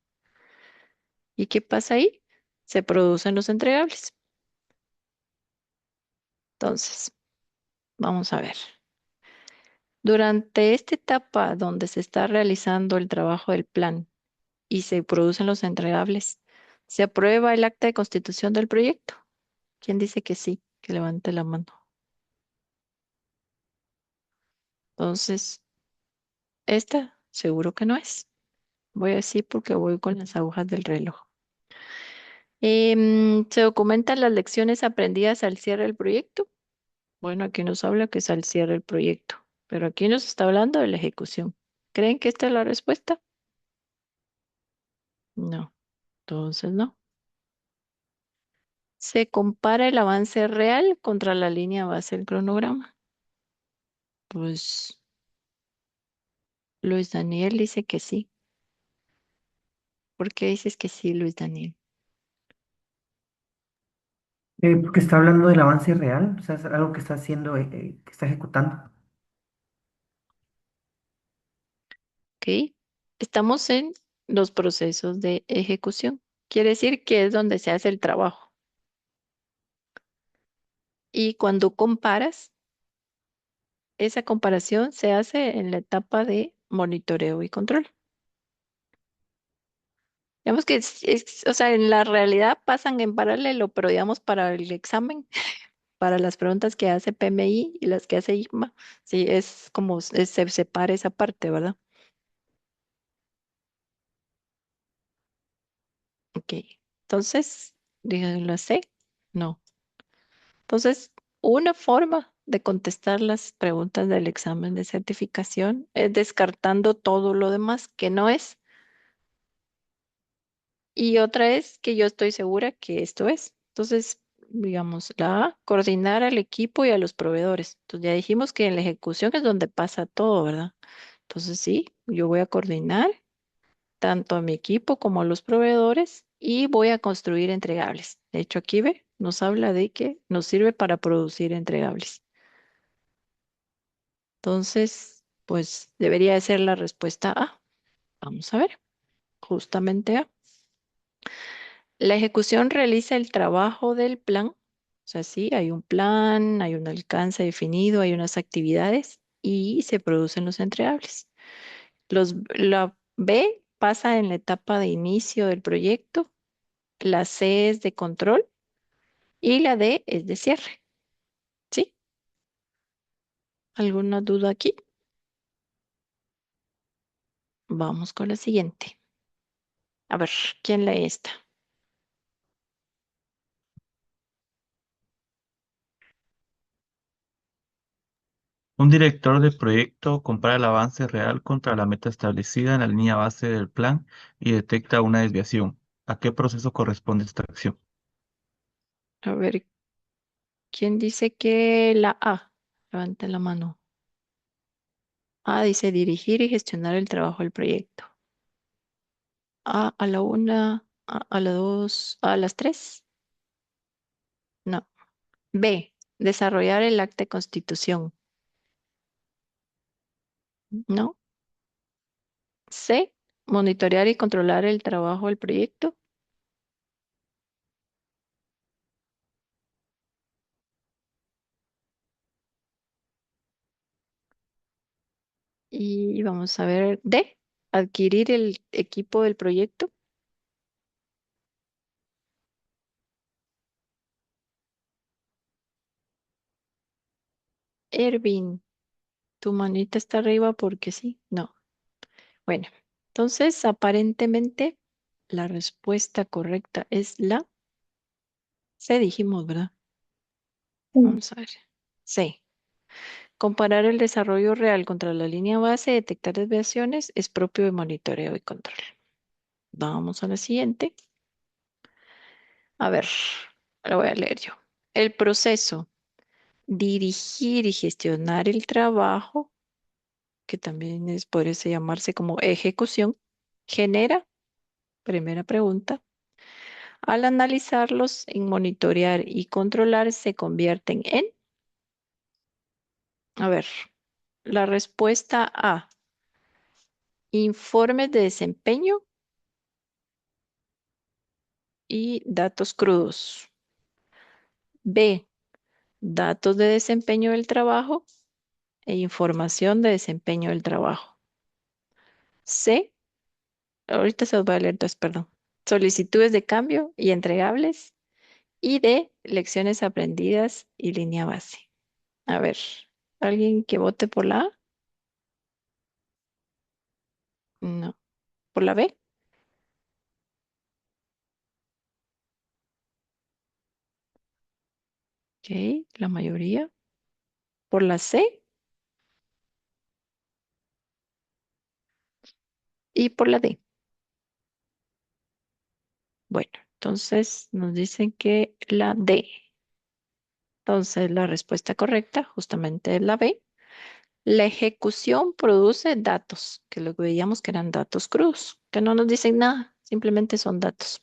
Speaker 1: ¿Y qué pasa ahí? Se producen los entregables. Entonces, vamos a ver. Durante esta etapa donde se está realizando el trabajo del plan y se producen los entregables, ¿se aprueba el acta de constitución del proyecto? ¿Quién dice que sí? Que levante la mano. Entonces, esta seguro que no es. Voy a decir porque voy con las agujas del reloj. ¿Se documentan las lecciones aprendidas al cierre del proyecto? Bueno, aquí nos habla que es al cierre del proyecto, pero aquí nos está hablando de la ejecución. ¿Creen que esta es la respuesta? No, entonces no. Se compara el avance real contra la línea base del cronograma. Pues Luis Daniel dice que sí. ¿Por qué dices que sí, Luis Daniel?
Speaker 6: Porque está hablando del avance real, o sea, es algo que está haciendo, que está ejecutando.
Speaker 1: ¿Ok? Estamos en los procesos de ejecución. Quiere decir que es donde se hace el trabajo. Y cuando comparas, esa comparación se hace en la etapa de monitoreo y control. Digamos que o sea, en la realidad pasan en paralelo, pero digamos para el examen, para las preguntas que hace PMI y las que hace ICMA, sí, es como se separa esa parte, ¿verdad? Ok, entonces, díganlo así, no. Entonces, una forma de contestar las preguntas del examen de certificación es descartando todo lo demás que no es. Y otra es que yo estoy segura que esto es. Entonces, digamos, la A, coordinar al equipo y a los proveedores. Entonces, ya dijimos que en la ejecución es donde pasa todo, ¿verdad? Entonces, sí, yo voy a coordinar tanto a mi equipo como a los proveedores y voy a construir entregables. De hecho, aquí ve, nos habla de que nos sirve para producir entregables. Entonces, pues debería de ser la respuesta A. Vamos a ver, justamente A. La ejecución realiza el trabajo del plan sea, sí, hay un plan, hay un alcance definido, hay unas actividades y se producen los entregables. La B pasa en la etapa de inicio del proyecto, la C es de control y la D es de cierre. ¿Sí? ¿Alguna duda aquí? Vamos con la siguiente. A ver, ¿quién lee esta?
Speaker 13: Un director de proyecto compara el avance real contra la meta establecida en la línea base del plan y detecta una desviación. ¿A qué proceso corresponde esta acción?
Speaker 1: A ver, ¿quién dice que la A? Levante la mano. A dice dirigir y gestionar el trabajo del proyecto. A la una, a la dos, a las tres. No. B, desarrollar el acta de constitución. No. C, monitorear y controlar el trabajo del proyecto. Y vamos a ver D, adquirir el equipo del proyecto. Ervin, tu manita está arriba porque sí. No. Bueno, entonces aparentemente la respuesta correcta es la C, dijimos, ¿verdad? Vamos a ver. C. Comparar el desarrollo real contra la línea base, detectar desviaciones es propio de monitoreo y control. Vamos a la siguiente. A ver, lo voy a leer yo. El proceso, dirigir y gestionar el trabajo, que también podría llamarse como ejecución, genera, primera pregunta, al analizarlos en monitorear y controlar se convierten en, a ver, la respuesta A, informes de desempeño y datos crudos. B, datos de desempeño del trabajo e información de desempeño del trabajo. C, ahorita se los voy a leer entonces, perdón. Solicitudes de cambio y entregables. Y D, lecciones aprendidas y línea base. A ver, ¿alguien que vote por la A? No. ¿Por la B? Ok, la mayoría. ¿Por la C? Y por la D. Bueno, entonces nos dicen que la D. Entonces la respuesta correcta justamente es la B. La ejecución produce datos, que lo que veíamos que eran datos crudos, que no nos dicen nada, simplemente son datos.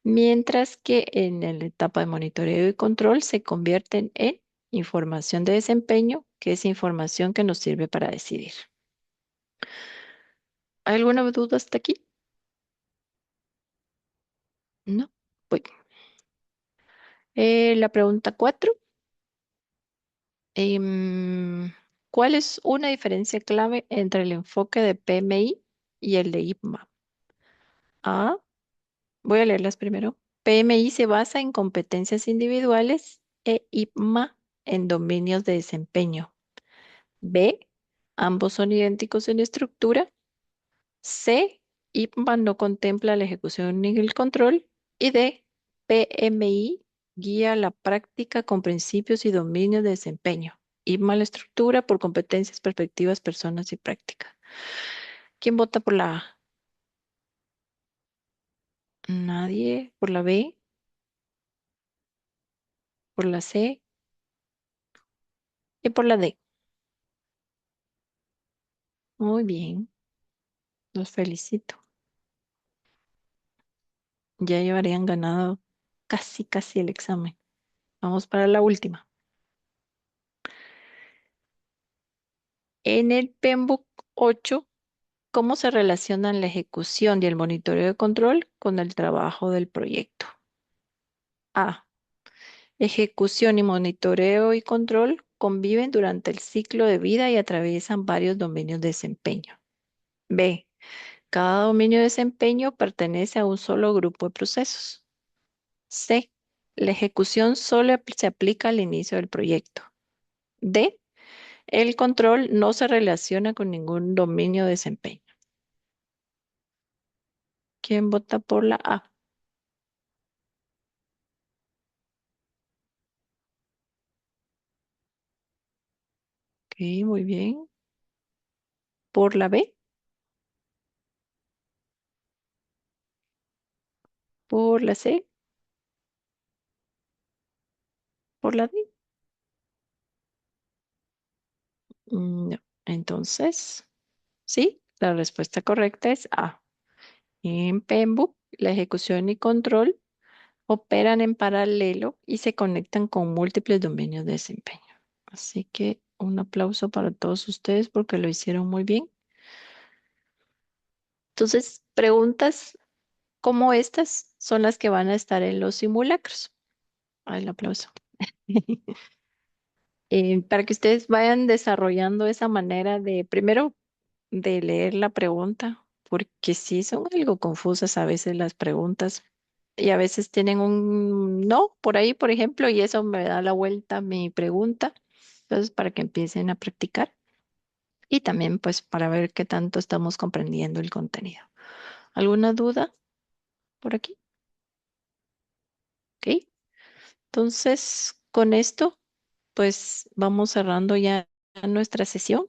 Speaker 1: Mientras que en la etapa de monitoreo y control se convierten en información de desempeño, que es información que nos sirve para decidir. ¿Hay alguna duda hasta aquí? No. Voy. La pregunta 4. ¿Cuál es una diferencia clave entre el enfoque de PMI y el de IPMA? A. Voy a leerlas primero. PMI se basa en competencias individuales e IPMA en dominios de desempeño. B. Ambos son idénticos en estructura. C. IPMA no contempla la ejecución ni el control. Y D. PMI guía la práctica con principios y dominios de desempeño. IPMA la estructura por competencias, perspectivas, personas y práctica. ¿Quién vota por la A? Nadie. ¿Por la B? ¿Por la C? Y por la D. Muy bien. Los felicito. Ya llevarían ganado casi, casi el examen. Vamos para la última. En el PMBOK 8, ¿cómo se relacionan la ejecución y el monitoreo de control con el trabajo del proyecto? A. Ejecución y monitoreo y control conviven durante el ciclo de vida y atraviesan varios dominios de desempeño. B. Cada dominio de desempeño pertenece a un solo grupo de procesos. C. La ejecución solo se aplica al inicio del proyecto. D. El control no se relaciona con ningún dominio de desempeño. ¿Quién vota por la A? Ok, muy bien. ¿Por la B? ¿Por la C? ¿Por la D? No. Entonces, sí, la respuesta correcta es A. En PEMBOK, la ejecución y control operan en paralelo y se conectan con múltiples dominios de desempeño. Así que un aplauso para todos ustedes porque lo hicieron muy bien. Entonces, preguntas como estas son las que van a estar en los simulacros. Ah, el aplauso. Para que ustedes vayan desarrollando esa manera de, primero, de leer la pregunta, porque sí son algo confusas a veces las preguntas y a veces tienen un no por ahí, por ejemplo, y eso me da la vuelta a mi pregunta. Entonces, para que empiecen a practicar y también pues para ver qué tanto estamos comprendiendo el contenido. ¿Alguna duda por aquí? Ok. Entonces, con esto, pues vamos cerrando ya nuestra sesión.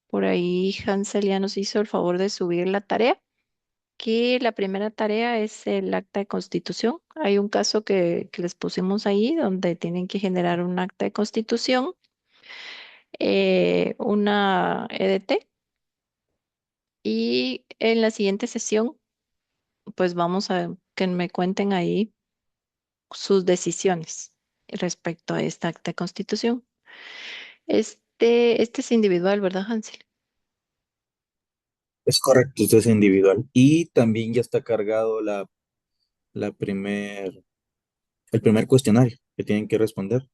Speaker 1: Por ahí Hansel ya nos hizo el favor de subir la tarea, que la primera tarea es el acta de constitución. Hay un caso que les pusimos ahí donde tienen que generar un acta de constitución, una EDT y en la siguiente sesión pues vamos a que me cuenten ahí sus decisiones respecto a esta acta de constitución. Este es individual, ¿verdad, Hansel?
Speaker 17: Es correcto, esto es individual. Y también ya está cargado la el primer cuestionario que tienen que responder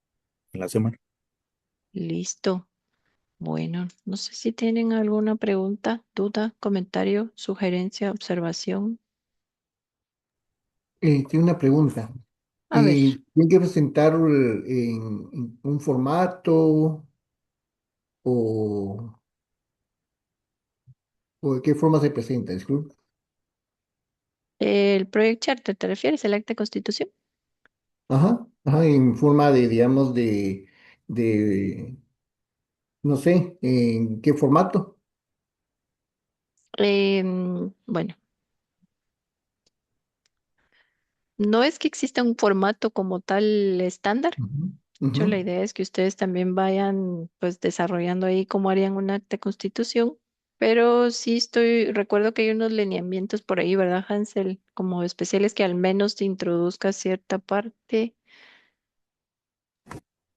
Speaker 17: en la semana.
Speaker 1: Listo. Bueno, no sé si tienen alguna pregunta, duda, comentario, sugerencia, observación.
Speaker 2: Tengo una pregunta.
Speaker 1: A ver,
Speaker 2: ¿Tiene que presentar en un formato o, o de qué forma se presenta? Disculpe.
Speaker 1: el Project Charter, ¿te refieres al acta de constitución?
Speaker 2: Ajá, ajá, en forma de, digamos, de, no sé, ¿en qué formato?
Speaker 1: Bueno, no es que exista un formato como tal estándar.
Speaker 2: Ujú,
Speaker 1: Yo la
Speaker 2: ujú.
Speaker 1: idea es que ustedes también vayan pues desarrollando ahí cómo harían un acta de constitución, pero sí recuerdo que hay unos lineamientos por ahí, ¿verdad, Hansel? Como especiales que al menos te introduzca cierta parte.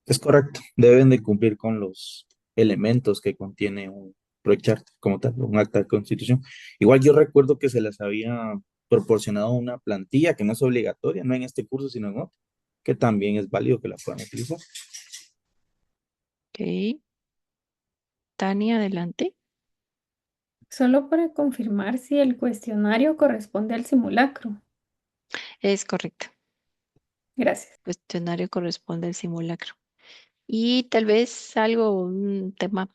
Speaker 17: Es correcto, deben de cumplir con los elementos que contiene un chart como tal, un acta de constitución. Igual yo recuerdo que se les había proporcionado una plantilla que no es obligatoria, no en este curso, sino en otro, que también es válido que la puedan utilizar.
Speaker 1: Ok, Tania, adelante.
Speaker 5: Solo para confirmar si el cuestionario corresponde al simulacro.
Speaker 1: Es correcto.
Speaker 5: Gracias.
Speaker 1: Cuestionario corresponde al simulacro. Y tal vez un tema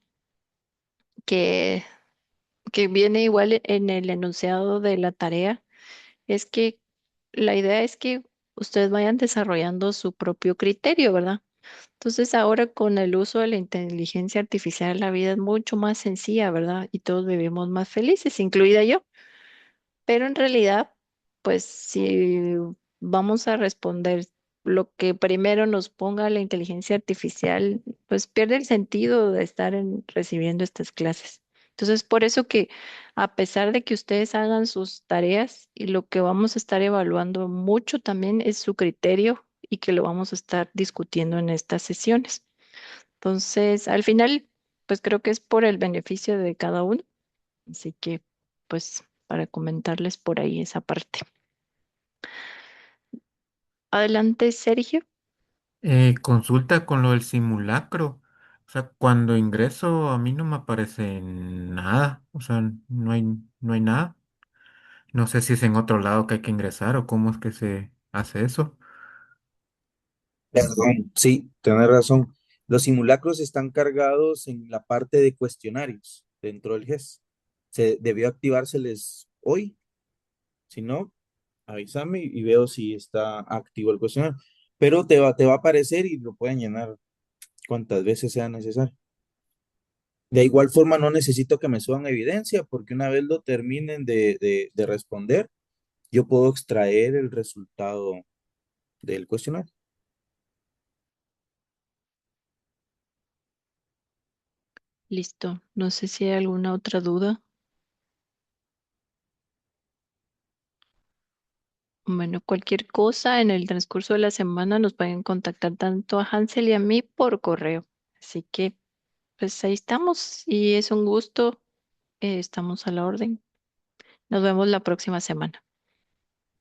Speaker 1: que, que viene igual en el enunciado de la tarea, es que la idea es que ustedes vayan desarrollando su propio criterio, ¿verdad? Entonces ahora con el uso de la inteligencia artificial la vida es mucho más sencilla, ¿verdad? Y todos vivimos más felices, incluida yo. Pero en realidad, pues si vamos a responder lo que primero nos ponga la inteligencia artificial, pues pierde el sentido de estar recibiendo estas clases. Entonces, por eso que a pesar de que ustedes hagan sus tareas y lo que vamos a estar evaluando mucho también es su criterio y que lo vamos a estar discutiendo en estas sesiones. Entonces, al final, pues creo que es por el beneficio de cada uno. Así que, pues, para comentarles por ahí esa parte. Adelante, Sergio.
Speaker 10: Consulta con lo del simulacro. O sea, cuando ingreso a mí no me aparece nada. O sea, no hay nada. No sé si es en otro lado que hay que ingresar o cómo es que se hace eso.
Speaker 17: Perdón, sí, tenés razón. Los simulacros están cargados en la parte de cuestionarios dentro del GES. Se debió activárseles hoy. Si no, avísame y veo si está activo el cuestionario. Pero te va a aparecer y lo pueden llenar cuantas veces sea necesario. De igual forma, no necesito que me suban evidencia porque una vez lo terminen de responder, yo puedo extraer el resultado del cuestionario.
Speaker 1: Listo. No sé si hay alguna otra duda. Bueno, cualquier cosa en el transcurso de la semana nos pueden contactar tanto a Hansel y a mí por correo. Así que, pues ahí estamos y es un gusto. Estamos a la orden. Nos vemos la próxima semana.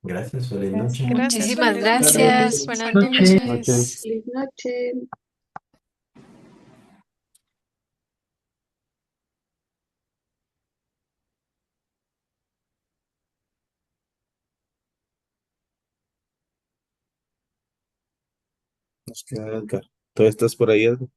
Speaker 3: Gracias, feliz noche.
Speaker 7: Gracias,
Speaker 19: Muchísimas
Speaker 7: feliz
Speaker 5: Buenas
Speaker 7: noche.
Speaker 19: gracias.
Speaker 5: noches.
Speaker 19: Buenas
Speaker 12: Noche.
Speaker 19: noches.
Speaker 14: Feliz noche.
Speaker 17: Nos queda Edgar. ¿Todavía estás por ahí, Edgar?